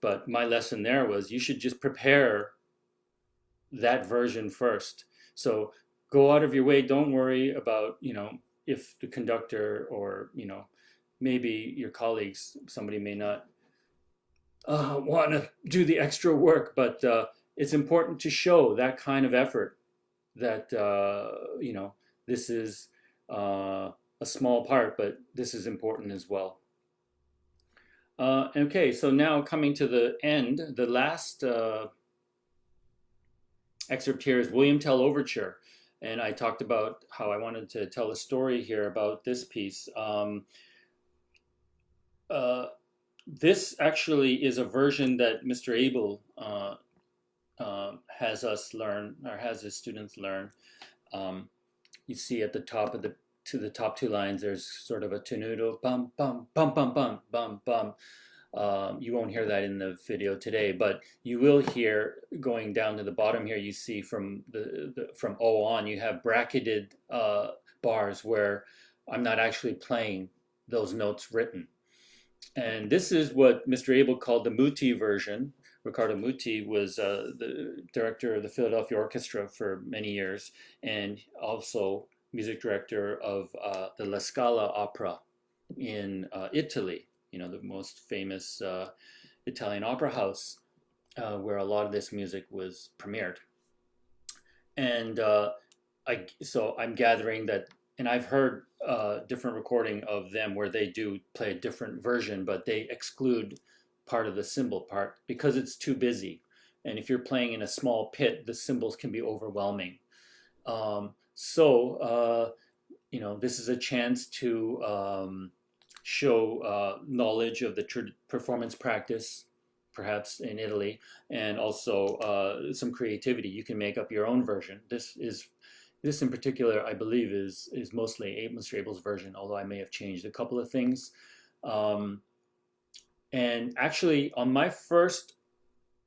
But my lesson there was you should just prepare that version first. So go out of your way. Don't worry about if the conductor or maybe your colleagues, somebody may not want to do the extra work, but it's important to show that kind of effort, that this is a small part, but this is important as well. Okay, so now coming to the end, the last excerpt here is William Tell Overture, and I talked about how I wanted to tell a story here about this piece. This actually is a version that Mr. Abel has us learn, or has his students learn. You see at the top of the top two lines, there's sort of a tenuto, bum bum bum bum bum bum bum. You won't hear that in the video today, but you will hear going down to the bottom here. You see from from O on, you have bracketed bars where I'm not actually playing those notes written. And this is what Mr. Abel called the Muti version. Riccardo Muti was the director of the Philadelphia Orchestra for many years, and also music director of the La Scala opera in Italy, the most famous Italian opera house where a lot of this music was premiered. And so I'm gathering that, and I've heard different recording of them where they do play a different version, but they exclude part of the cymbal part because it's too busy. And if you're playing in a small pit, the cymbals can be overwhelming. This is a chance to show knowledge of the performance practice, perhaps in Italy, and also some creativity. You can make up your own version. This in particular, I believe, is mostly Mr. Abel's version, although I may have changed a couple of things. And actually, on my first,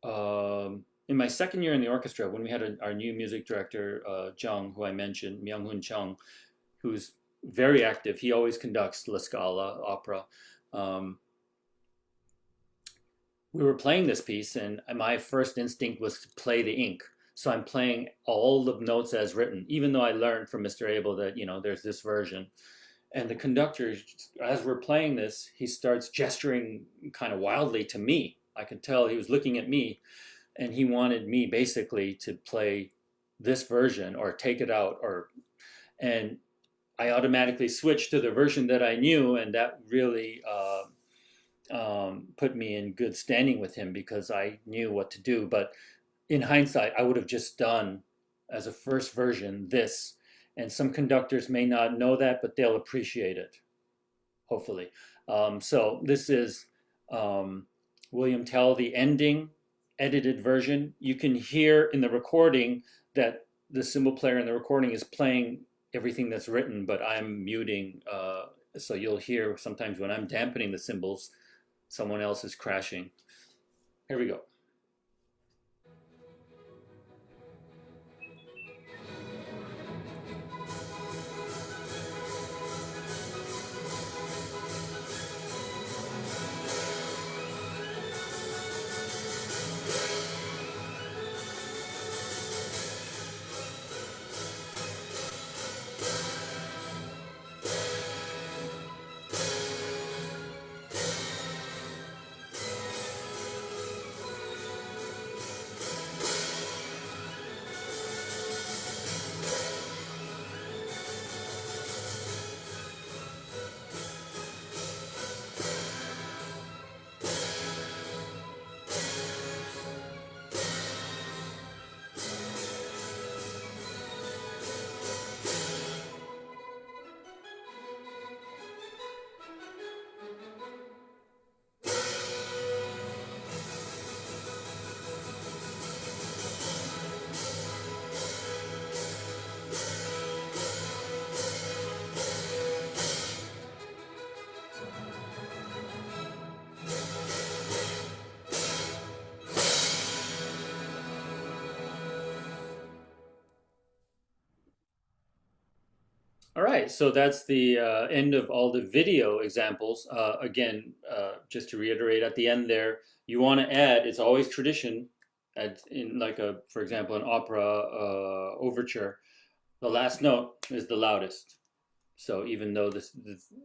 in my second year in the orchestra, when we had our new music director, Jung, who I mentioned, Myung-Hoon Chung, who's very active. He always conducts La Scala opera. We were playing this piece, and my first instinct was to play the ink. So I'm playing all the notes as written, even though I learned from Mr. Abel that, there's this version. And the conductor, as we're playing this, he starts gesturing kind of wildly to me. I could tell he was looking at me, and he wanted me basically to play this version or take it out. And I automatically switched to the version that I knew, and that really put me in good standing with him because I knew what to do. But in hindsight, I would have just done as a first version this. And some conductors may not know that, but they'll appreciate it, hopefully. So this is William Tell, the ending, edited version. You can hear in the recording that the cymbal player in the recording is playing everything that's written, but I'm muting. So you'll hear sometimes when I'm dampening the cymbals, someone else is crashing. Here we go. All right, so that's the end of all the video examples. Again, just to reiterate at the end there, you want to add, it's always tradition, in like for example, an opera overture, the last note is the loudest. So even though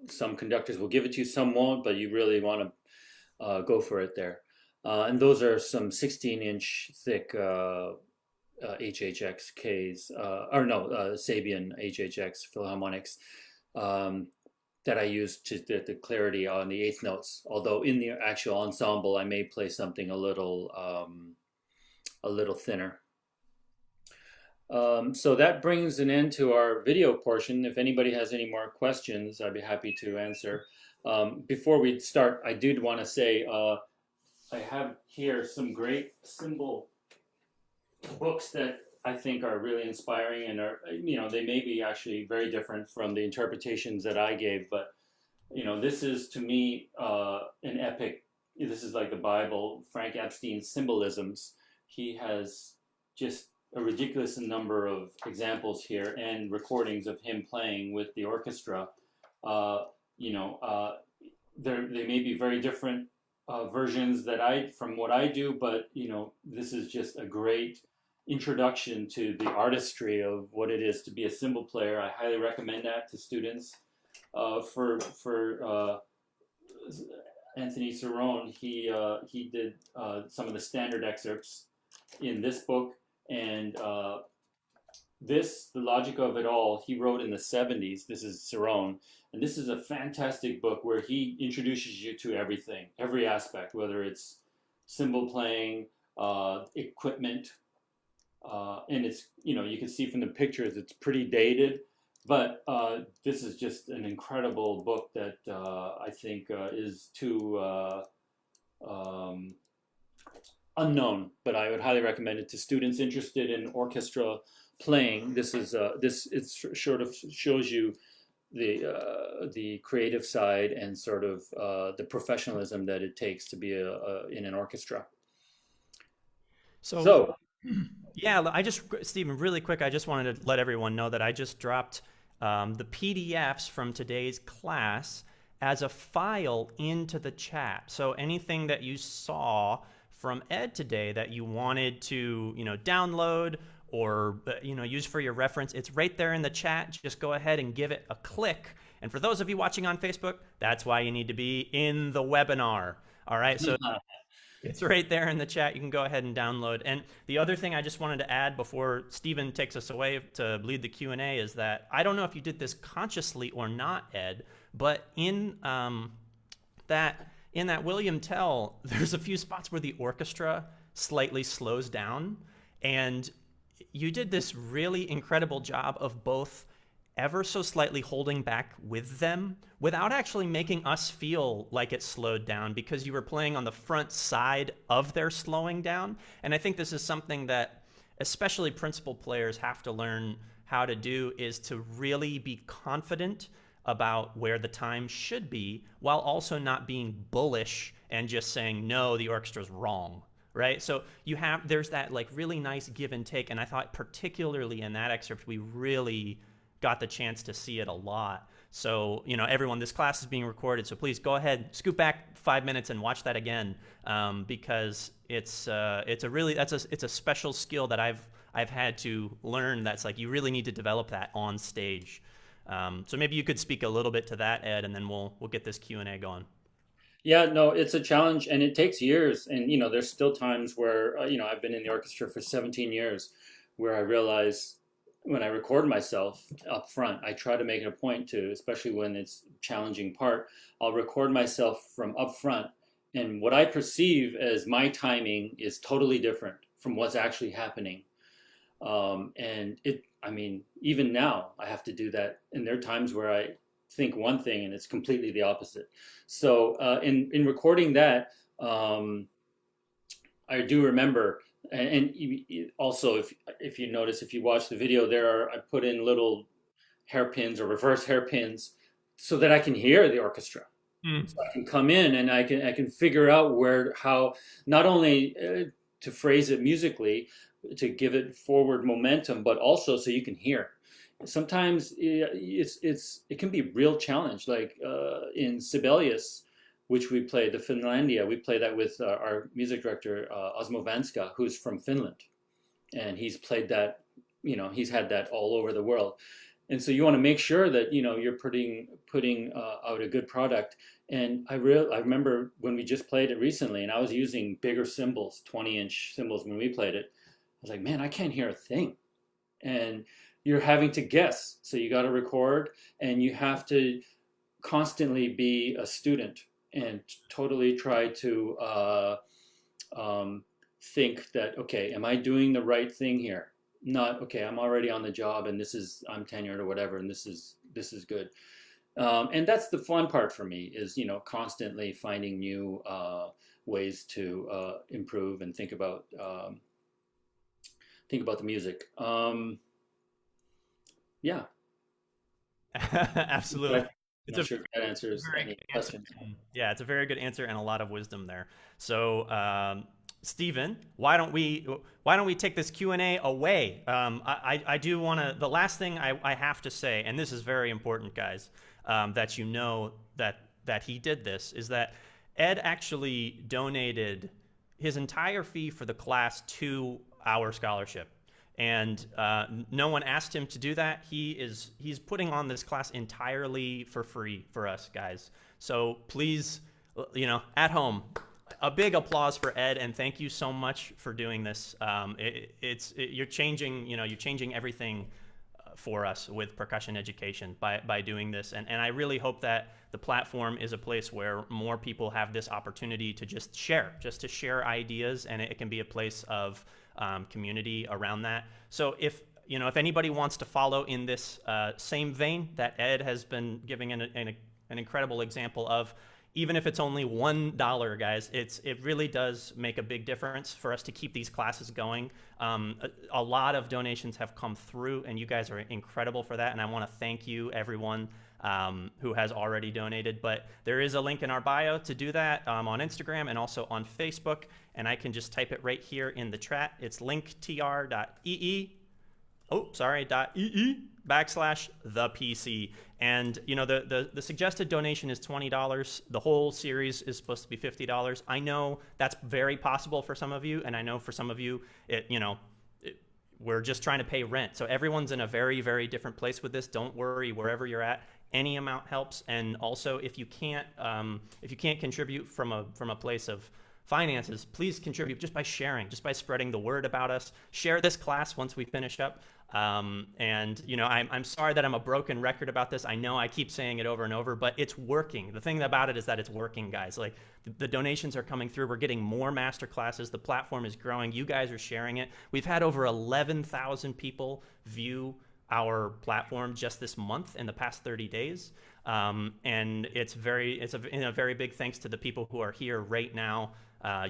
some conductors will give it to you, some won't, but you really want to go for it there. And those are some 16-inch thick HHXKs, or no, Sabian HHX Philharmonics that I use to the clarity on the eighth notes. Although in the actual ensemble, I may play something a little thinner. So that brings an end to our video portion. If anybody has any more questions, I'd be happy to answer. Before we start, I did want to say I have here some great cymbal books that I think are really inspiring and are, they may be actually very different from the interpretations that I gave, but, this is to me an epic. This is like the Bible, Frank Epstein's Symbolisms. He has just a ridiculous number of examples here and recordings of him playing with the orchestra. They may be very different versions from what I do, but this is just a great introduction to the artistry of what it is to be a cymbal player. I highly recommend that to students. For Anthony Cerrone, he did some of the standard excerpts in this book, and the logic of it all, he wrote in the 70s. This is Cerrone, and this is a fantastic book where he introduces you to everything, every aspect, whether it's cymbal playing, equipment, and it's, you can see from the pictures, it's pretty dated, but this is just an incredible book that I think is too unknown, but I would highly recommend it to students interested in orchestra playing. This is it sort of shows you the creative side and sort of the professionalism that it takes to be in an orchestra. So yeah, Stephen, really quick, I just wanted to let everyone know that I just dropped the PDFs from today's class as a file into the chat. So anything that you saw from Ed today that you wanted to, download or, use for your reference, it's right there in the chat. Just go ahead and give it a click. And for those of you watching on Facebook, that's why you need to be in the webinar. All right, so it's right there in the chat. You can go ahead and download. And the other thing I just wanted to add before Stephen takes us away to lead the Q&A is that I don't know if you did this consciously or not, Ed, but in that William Tell, there's a few spots where the orchestra slightly slows down, and you did this really incredible job of both ever so slightly holding back with them without actually making us feel like it slowed down, because you were playing on the front side of their slowing down. And I think this is something that especially principal players have to learn how to do, is to really be confident about where the time should be while also not being bullish and just saying, no, the orchestra's wrong. Right? So there's that like really nice give and take. And I thought particularly in that excerpt, we really got the chance to see it a lot. So, everyone, this class is being recorded, so please go ahead, scoot back 5 minutes and watch that again, because it's a special skill that I've had to learn. That's like, you really need to develop that on stage. So maybe you could speak a little bit to that, Ed, and then we'll get this Q&A going. Yeah, no, it's a challenge, and it takes years. And, there's still times where, I've been in the orchestra for 17 years where I realize when I record myself up front, I try to make it a point to, especially when it's a challenging part, I'll record myself from up front. And what I perceive as my timing is totally different from what's actually happening. Even now I have to do that. And there are times where I think one thing and it's completely the opposite. So in recording that, I do remember, and also if you notice, if you watch the video, I put in little hairpins or reverse hairpins so that I can hear the orchestra. So I can come in and I can figure out how not only to phrase it musically, to give it forward momentum, but also so you can hear. sometimes it can be real challenge. Like in Sibelius, which we play, the Finlandia, we play that with our music director Osmo Vanska, who's from Finland, and he's played that. He's had that all over the world, and so you want to make sure that you're putting out a good product. And I remember when we just played it recently, and I was using bigger cymbals, 20-inch cymbals when we played it. I was like, man, I can't hear a thing, and you're having to guess. So you got to record, and you have to constantly be a student and totally try to think that, okay, am I doing the right thing here? Not, okay, I'm already on the job and I'm tenured or whatever, and this is good. And that's the fun part for me, is constantly finding new ways to improve and think about the music. Yeah. Absolutely. I'm not sure if that answers any questions. Yeah, it's a very good answer and a lot of wisdom there. So, Stephen, why don't we take this Q&A away? I do want to. The last thing I have to say, and this is very important, guys, that that he did this, is that Ed actually donated his entire fee for the class to our scholarship. And no one asked him to do that. He's putting on this class entirely for free for us, guys. So please, at home, a big applause for Ed, and thank you so much for doing this. You're changing everything for us with percussion education by doing this. And I really hope that the platform is a place where more people have this opportunity to just to share ideas, and it can be a place of community around that. So if anybody wants to follow in this same vein that Ed has been giving an incredible example of, even if it's only $1, guys, it really does make a big difference for us to keep these classes going. A lot of donations have come through, and you guys are incredible for that, and I want to thank you, everyone who has already donated. But there is a link in our bio to do that on Instagram and also on Facebook, and I can just type it right here in the chat. It's linktr.ee .ee/the PC. And the suggested donation is $20. The whole series is supposed to be $50. I know that's very possible for some of you, and I know for some of you we're just trying to pay rent. So everyone's in a very, very different place with this. Don't worry, wherever you're at, any amount helps. And also, if you can't contribute from a place of finances, please contribute just by sharing, just by spreading the word about us. Share this class once we finish up. And I'm sorry that I'm a broken record about this. I know I keep saying it over and over, but it's working. The thing about it is that it's working, guys. Like the donations are coming through. We're getting more master classes. The platform is growing. You guys are sharing it. We've had over 11,000 people view our platform just this month in the past 30 days. And it's a very big thanks to the people who are here right now.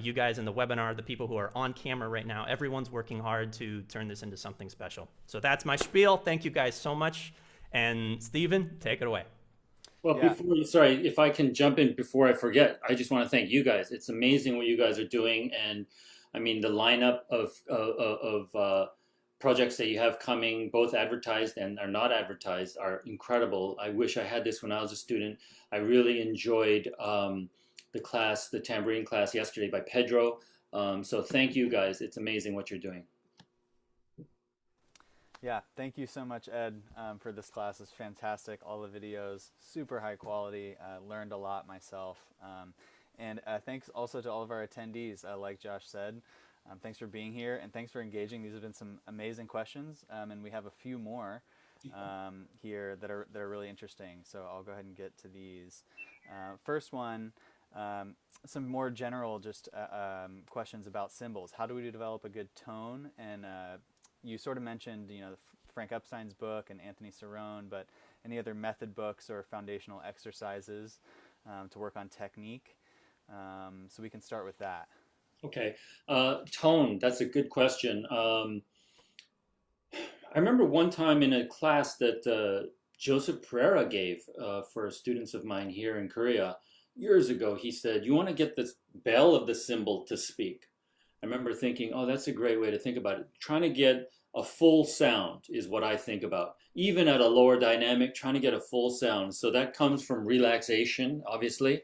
You guys in the webinar, the people who are on camera right now, everyone's working hard to turn this into something special. So that's my spiel. Thank you guys so much. And Stephen, take it away. Well, sorry, if I can jump in before I forget, I just want to thank you guys. It's amazing what you guys are doing. And I mean, the lineup of projects that you have coming, both advertised and are not advertised, are incredible. I wish I had this when I was a student. I really enjoyed the tambourine class yesterday by Pedro. So thank you guys. It's amazing what you're doing. Yeah, thank you so much, Ed, for this class. It's fantastic. All the videos, super high quality. Learned a lot myself. And thanks also to all of our attendees, like Josh said. Thanks for being here, and thanks for engaging. These have been some amazing questions, and we have a few more here that are really interesting. So I'll go ahead and get to these. First one. Some more general questions about cymbals. How do we develop a good tone? And you sort of mentioned Frank Epstein's book and Anthony Cerrone, but any other method books or foundational exercises to work on technique? So we can start with that. Okay. Tone, that's a good question. I remember one time in a class that Joseph Pereira gave for students of mine here in Korea years ago. He said, you want to get the bell of the cymbal to speak. I remember thinking, oh, that's a great way to think about it. Trying to get a full sound is what I think about. Even at a lower dynamic, trying to get a full sound. So that comes from relaxation, obviously,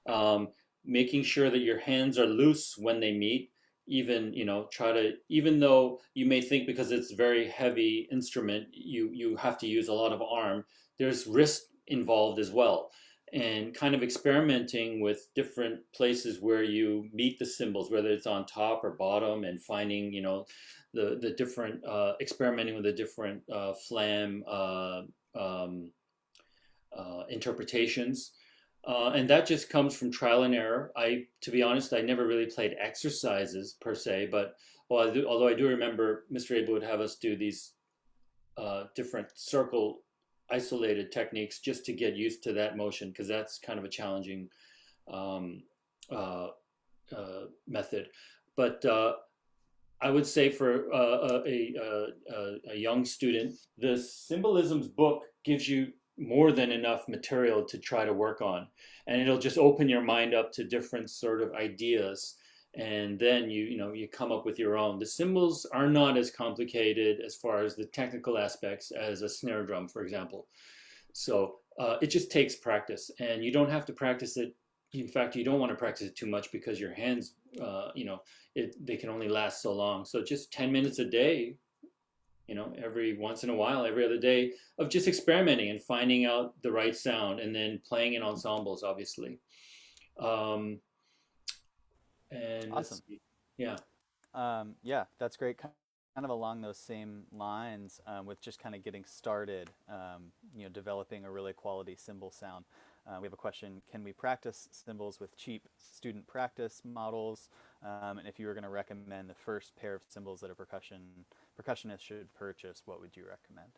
um, making sure that your hands are loose when they meet. Even, try to, even though you may think because it's a very heavy instrument, you have to use a lot of arm, there's wrist involved as well. And kind of experimenting with different places where you meet the cymbals, whether it's on top or bottom, and finding, the different, experimenting with the different flam interpretations. And that just comes from trial and error. To be honest, I never really played exercises per se, but although I do remember Mr. Abel would have us do these different circle isolated techniques just to get used to that motion, because that's kind of a challenging um, method. But I would say for a young student, the Symbolisms book gives you more than enough material to try to work on, and it'll just open your mind up to different sort of ideas, and then you come up with your own. The cymbals are not as complicated as far as the technical aspects as a snare drum, for example. So it just takes practice, and you don't have to practice it. In fact, you don't want to practice it too much, because your hands, they can only last so long. So just 10 minutes a day, every once in a while, every other day, of just experimenting and finding out the right sound, and then playing in ensembles, obviously. And let's Awesome. see. Yeah. Yeah, that's great. Kind of along those same lines, with just kind of getting started, developing a really quality cymbal sound. We have a question: can we practice cymbals with cheap student practice models? And if you were going to recommend the first pair of cymbals that a percussionist should purchase, what would you recommend?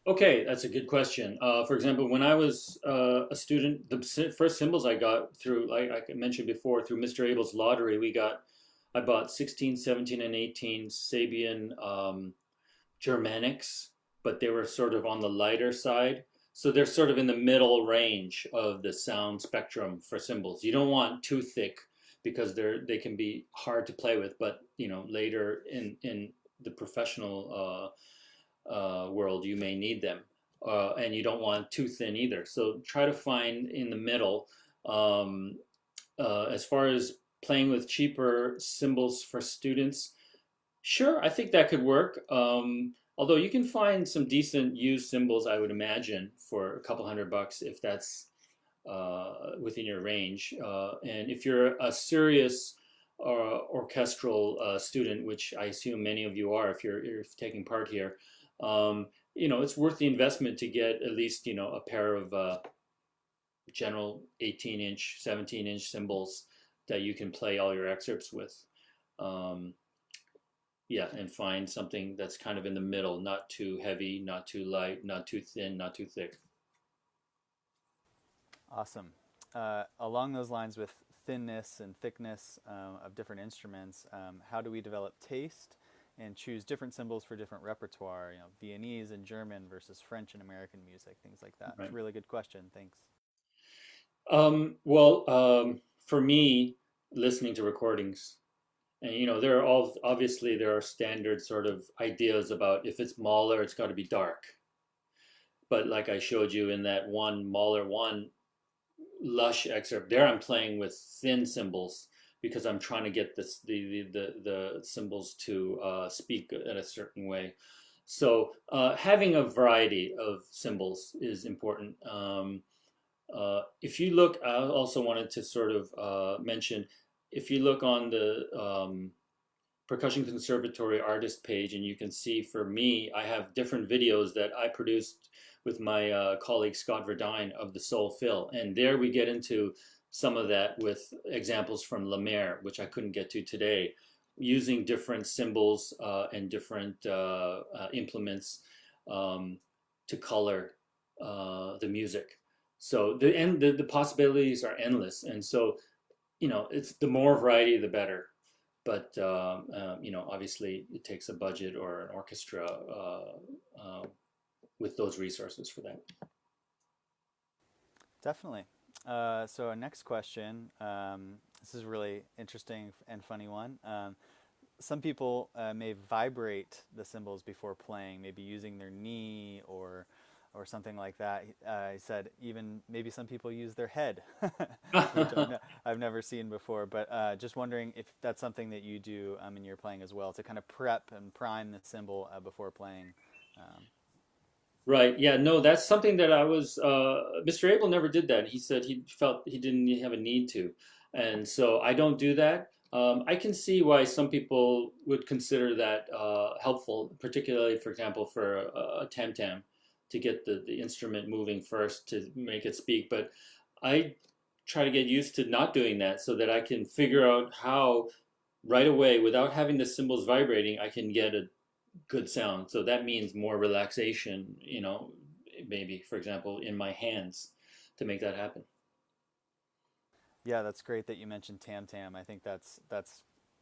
Okay, that's a good question. For example, when I was a student, the first cymbals I got through, like I mentioned before, through Mr. Abel's lottery, I bought 16, 17, and 18 Sabian Germanics, but they were sort of on the lighter side. So they're sort of in the middle range of the sound spectrum for cymbals. You don't want too thick, because they can be hard to play with, but later in the professional world, you may need them, and you don't want too thin either. So try to find in the middle. As far as playing with cheaper cymbals for students, sure, I think that could work. Although you can find some decent used cymbals, I would imagine, for a couple $100 if that's within your range. And if you're a serious orchestral student, which I assume many of you are if you're taking part here, it's worth the investment to get at least, a pair of general 18-inch, 17-inch cymbals that you can play all your excerpts with. Yeah, and find something that's kind of in the middle, not too heavy, not too light, not too thin, not too thick. Awesome. Along those lines, with thinness and thickness of different instruments, how do we develop taste and choose different cymbals for different repertoire? Viennese and German versus French and American music, things like that. Right. It's a really good question. Thanks. For me, listening to recordings, and obviously there are standard sort of ideas about, if it's Mahler, it's got to be dark. But like I showed you in that one Mahler one lush excerpt, there I'm playing with thin cymbals, because I'm trying to get the cymbals to speak in a certain way. So having a variety of cymbals is important. If you look, I also wanted to sort of mention, if you look on the Percussion Conservatory artist page, and you can see, for me, I have different videos that I produced with my colleague Scott Verdine of the Seoul Phil, and there we get into some of that with examples from Lemaire, which I couldn't get to today, using different cymbals and different implements to color the music. So the possibilities are endless, and so it's the more variety the better. But obviously it takes a budget or an orchestra with those resources for that. Definitely. So our next question, this is a really interesting and funny one. some people may vibrate the cymbals before playing, maybe using their knee or something like that. He said even maybe some people use their head, which I've never seen before. But just wondering if that's something that you do in your playing as well, to kind of prep and prime the cymbal before playing. Right. Yeah. No, that's something that I was. Mr. Abel never did that. He said he felt he didn't have a need to, and so I don't do that. I can see why some people would consider that helpful, particularly, for example, for a tam tam, to get the instrument moving first to make it speak. But I try to get used to not doing that so that I can figure out how right away, without having the cymbals vibrating, I can get a good sound. So that means more relaxation, maybe, for example, in my hands to make that happen. Yeah, that's great that you mentioned tam tam. I think that's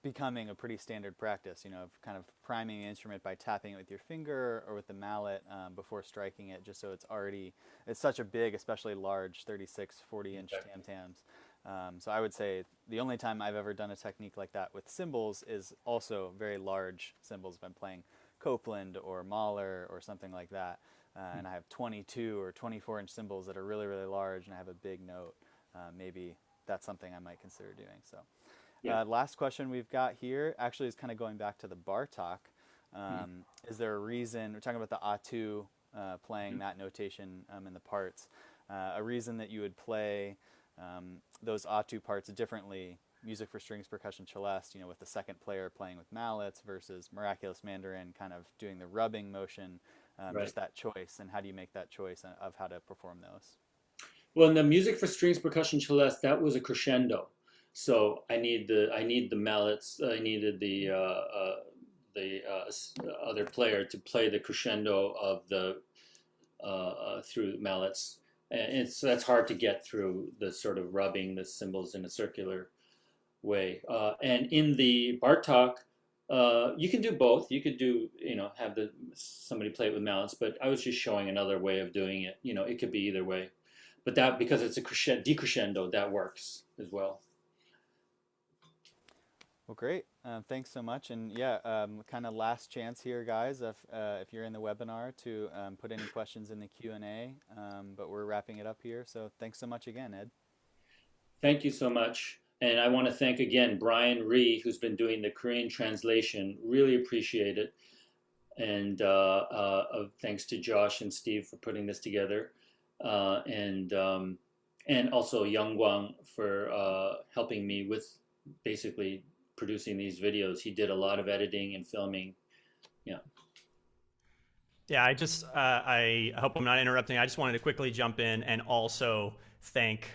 becoming a pretty standard practice, of kind of priming the instrument by tapping it with your finger or with the mallet before striking it, just so it's such a big, especially large 36, 40-inch tam tams. So I would say the only time I've ever done a technique like that with cymbals is also very large cymbals. If I'm playing Copeland or Mahler or something like that, and I have 22 or 24-inch cymbals that are really, really large, and I have a big note, maybe that's something I might consider doing. So last question we've got here actually is kind of going back to the Bartok. Is there a reason, we're talking about the A2 playing that notation in the parts, a reason that you would play those A2 parts differently, music for strings, percussion, celeste, with the second player playing with mallets versus Miraculous Mandarin kind of doing the rubbing motion, just that choice, and how do you make that choice of how to perform those? Well, in the music for strings, percussion, celeste, that was a crescendo. So I need the mallets. I needed the other player to play the crescendo of the through mallets, and that's hard to get through the sort of rubbing the cymbals in a circular way. And in the Bartok, you can do both. You could do have somebody play it with mallets, but I was just showing another way of doing it. It could be either way. But that, because it's a decrescendo, that works as well. Well, great. Thanks so much. And kind of last chance here, guys, if you're in the webinar, to put any questions in the Q&A. But we're wrapping it up here. So thanks so much again, Ed. Thank you so much. And I want to thank again Brian Rhee, who's been doing the Korean translation. Really appreciate it. And thanks to Josh and Steve for putting this together. And also Young Gwang for helping me with basically producing these videos. He did a lot of editing and filming. Yeah, I hope I'm not interrupting. I just wanted to quickly jump in and also thank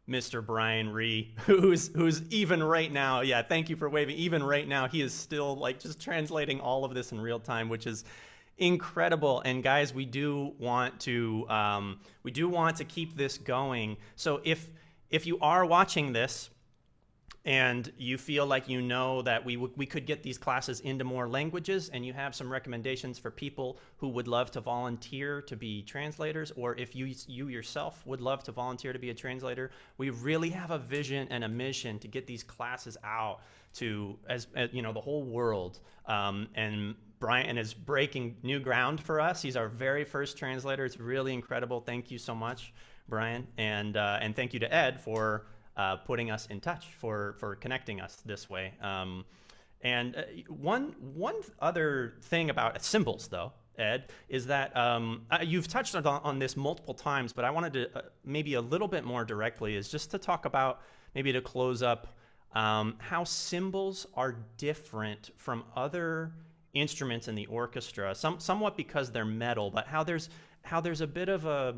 Mr. Brian Rhee, who's even right now, thank you for waving. Even right now, he is still just translating all of this in real time, which is incredible. And guys, we do want to keep this going. So if you are watching this and you feel like that we could get these classes into more languages, and you have some recommendations for people who would love to volunteer to be translators, or if you yourself would love to volunteer to be a translator, we really have a vision and a mission to get these classes out to as the whole world. And Brian is breaking new ground for us. He's our very first translator. It's really incredible. Thank you so much, Brian, and thank you to Ed for putting us in touch, for connecting us this way. And one other thing about cymbals, though, Ed, is that you've touched on this multiple times, but I wanted to maybe a little bit more directly, is just to talk about, maybe to close up, how cymbals are different from other instruments in the orchestra, somewhat because they're metal, but how there's a bit of a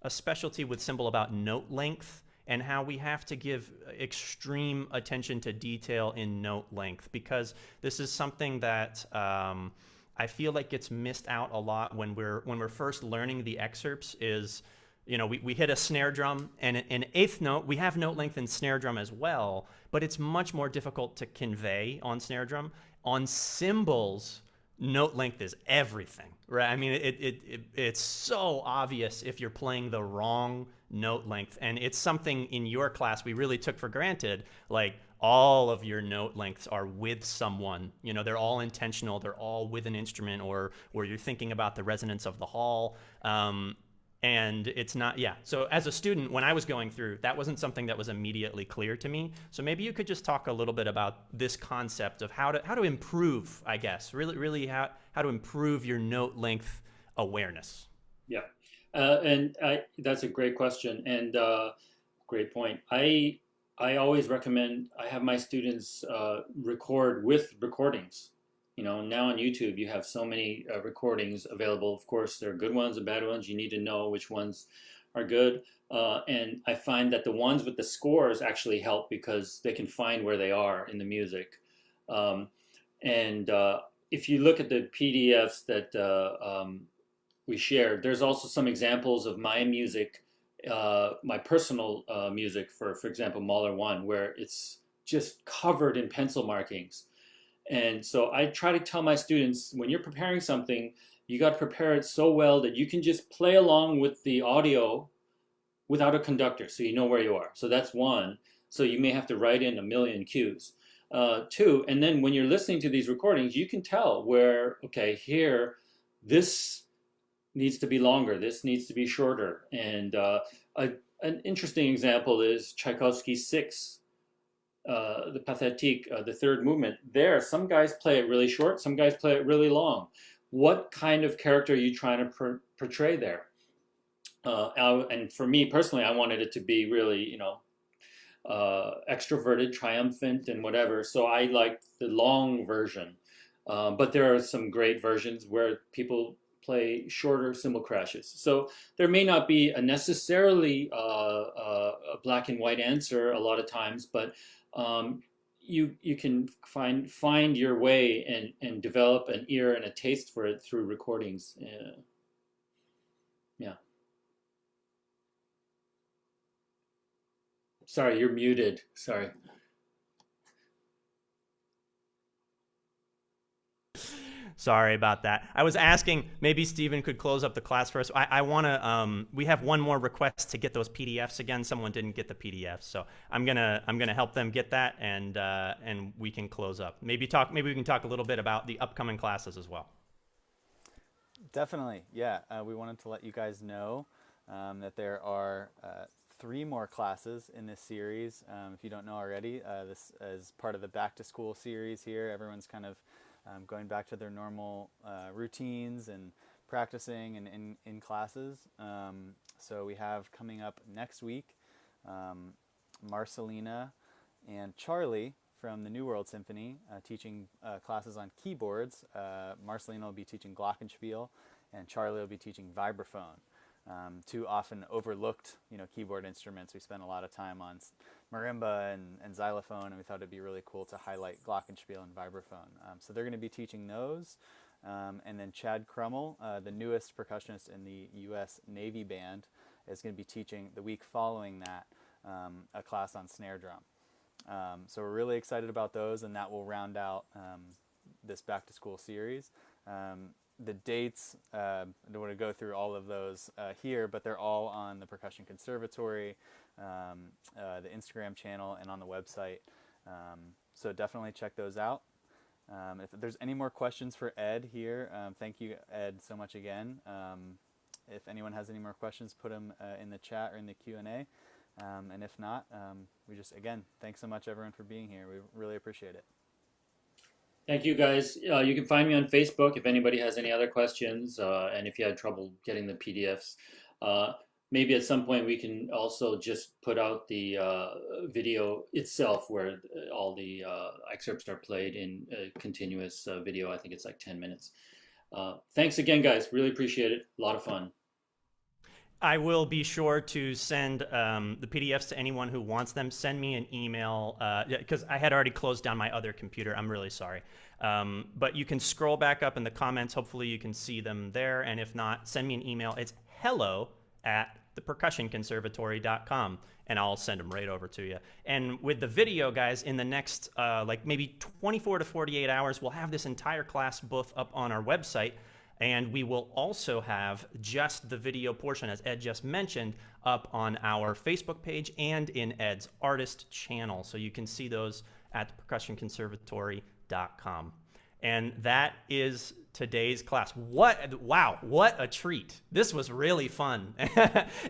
specialty with cymbal about note length, and how we have to give extreme attention to detail in note length, because this is something that I feel like gets missed out a lot when we're first learning the excerpts. Is we hit a snare drum, and an eighth note, we have note length in snare drum as well, but it's much more difficult to convey on snare drum. On cymbals, note length is everything, right? I mean, it's so obvious if you're playing the wrong note length, and it's something in your class we really took for granted. Like, all of your note lengths are with someone. You know, they're all intentional. They're all with an instrument, or you're thinking about the resonance of the hall. And it's not, yeah. So as a student, when I was going through, that wasn't something that was immediately clear to me. So maybe you could just talk a little bit about this concept of how to improve, I guess, really how to improve your note length awareness. Yeah, that's a great question and great point. I always recommend I have my students record with recordings. You know, now on YouTube you have so many recordings available. Of course, there are good ones and bad ones. You need to know which ones are good. And I find that the ones with the scores actually help because they can find where they are in the music. If you look at the PDFs that we shared, there's also some examples of my music, my personal music for example, Mahler 1, where it's just covered in pencil markings. And so I try to tell my students, when you're preparing something, you got to prepare it so well that you can just play along with the audio without a conductor, so you know where you are. So that's one. So you may have to write in a million cues. Two, and then when you're listening to these recordings, you can tell where, okay, here, this needs to be longer, this needs to be shorter. And an interesting example is Tchaikovsky 6, the Pathétique, the third movement. There, some guys play it really short, some guys play it really long. What kind of character are you trying to portray there? And for me personally, I wanted it to be really, you know, extroverted, triumphant, and whatever. So I liked the long version. But there are some great versions where people play shorter cymbal crashes. So there may not be a necessarily a black and white answer a lot of times, but you can find your way and develop an ear and a taste for it through recordings. Yeah. Sorry, you're muted. Sorry. Sorry about that. I was asking, maybe Stephen could close up the class for us. I want to, we have one more request to get those PDFs again. Someone didn't get the PDFs, so I'm gonna help them get that, and we can close up. Maybe we can talk a little bit about the upcoming classes as well. Definitely, yeah. We wanted to let you guys know that there are 3 more classes in this series. If you don't know already, this is part of the Back to School series here. Everyone's kind of going back to their normal routines and practicing and in classes. So we have coming up next week Marcelina and Charlie from the New World Symphony teaching classes on keyboards. Marcelina will be teaching glockenspiel and Charlie will be teaching vibraphone. 2 often overlooked, keyboard instruments. We spent a lot of time on marimba and xylophone, and we thought it'd be really cool to highlight glockenspiel and vibraphone. So they're going to be teaching those. And then Chad Crummell, the newest percussionist in the U.S. Navy Band, is going to be teaching the week following that a class on snare drum. So we're really excited about those, and that will round out this Back to School series. The dates, I don't want to go through all of those here, but they're all on the Percussion Conservatory, the Instagram channel, and on the website. So definitely check those out. If there's any more questions for Ed here, thank you, Ed, so much again. If anyone has any more questions, put them in the chat or in the Q&A. And if not, again, thanks so much, everyone, for being here. We really appreciate it. Thank you, guys. You can find me on Facebook if anybody has any other questions, and if you had trouble getting the PDFs. Maybe at some point we can also just put out the video itself where all the excerpts are played in a continuous video. I think it's like 10 minutes. Thanks again, guys. Really appreciate it. A lot of fun. I will be sure to send the PDFs to anyone who wants them. Send me an email, because I had already closed down my other computer. I'm really sorry. But you can scroll back up in the comments. Hopefully you can see them there. And if not, send me an email. It's hello@thepercussionconservatory.com, and I'll send them right over to you. And with the video, guys, in the next maybe 24 to 48 hours, we'll have this entire class both up on our website. And we will also have just the video portion, as Ed just mentioned, up on our Facebook page and in Ed's artist channel. So you can see those at percussionconservatory.com. And that is today's class. Wow, what a treat. This was really fun.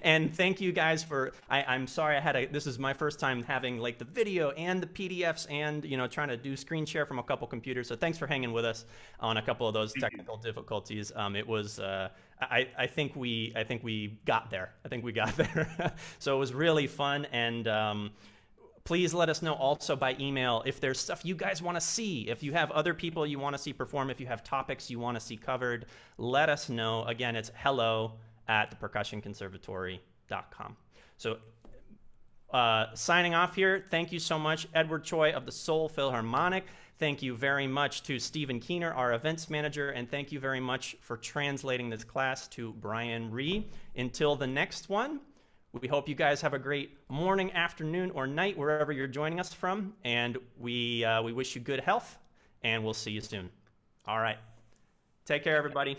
And thank you guys for, I'm sorry this is my first time having like the video and the PDFs and, you know, trying to do screen share from a couple computers. So thanks for hanging with us on a couple of those technical difficulties. It was, I think we got there. So it was really fun. And, please let us know also by email if there's stuff you guys want to see. If you have other people you want to see perform, if you have topics you want to see covered, let us know. Again, it's hello@thepercussionconservatory.com. So signing off here, thank you so much, Edward Choi of the Seoul Philharmonic. Thank you very much to Stephen Keener, our events manager, and thank you very much for translating this class to Brian Ree. Until the next one, we hope you guys have a great morning, afternoon, or night, wherever you're joining us from. And we wish you good health, and we'll see you soon. All right. Take care, everybody.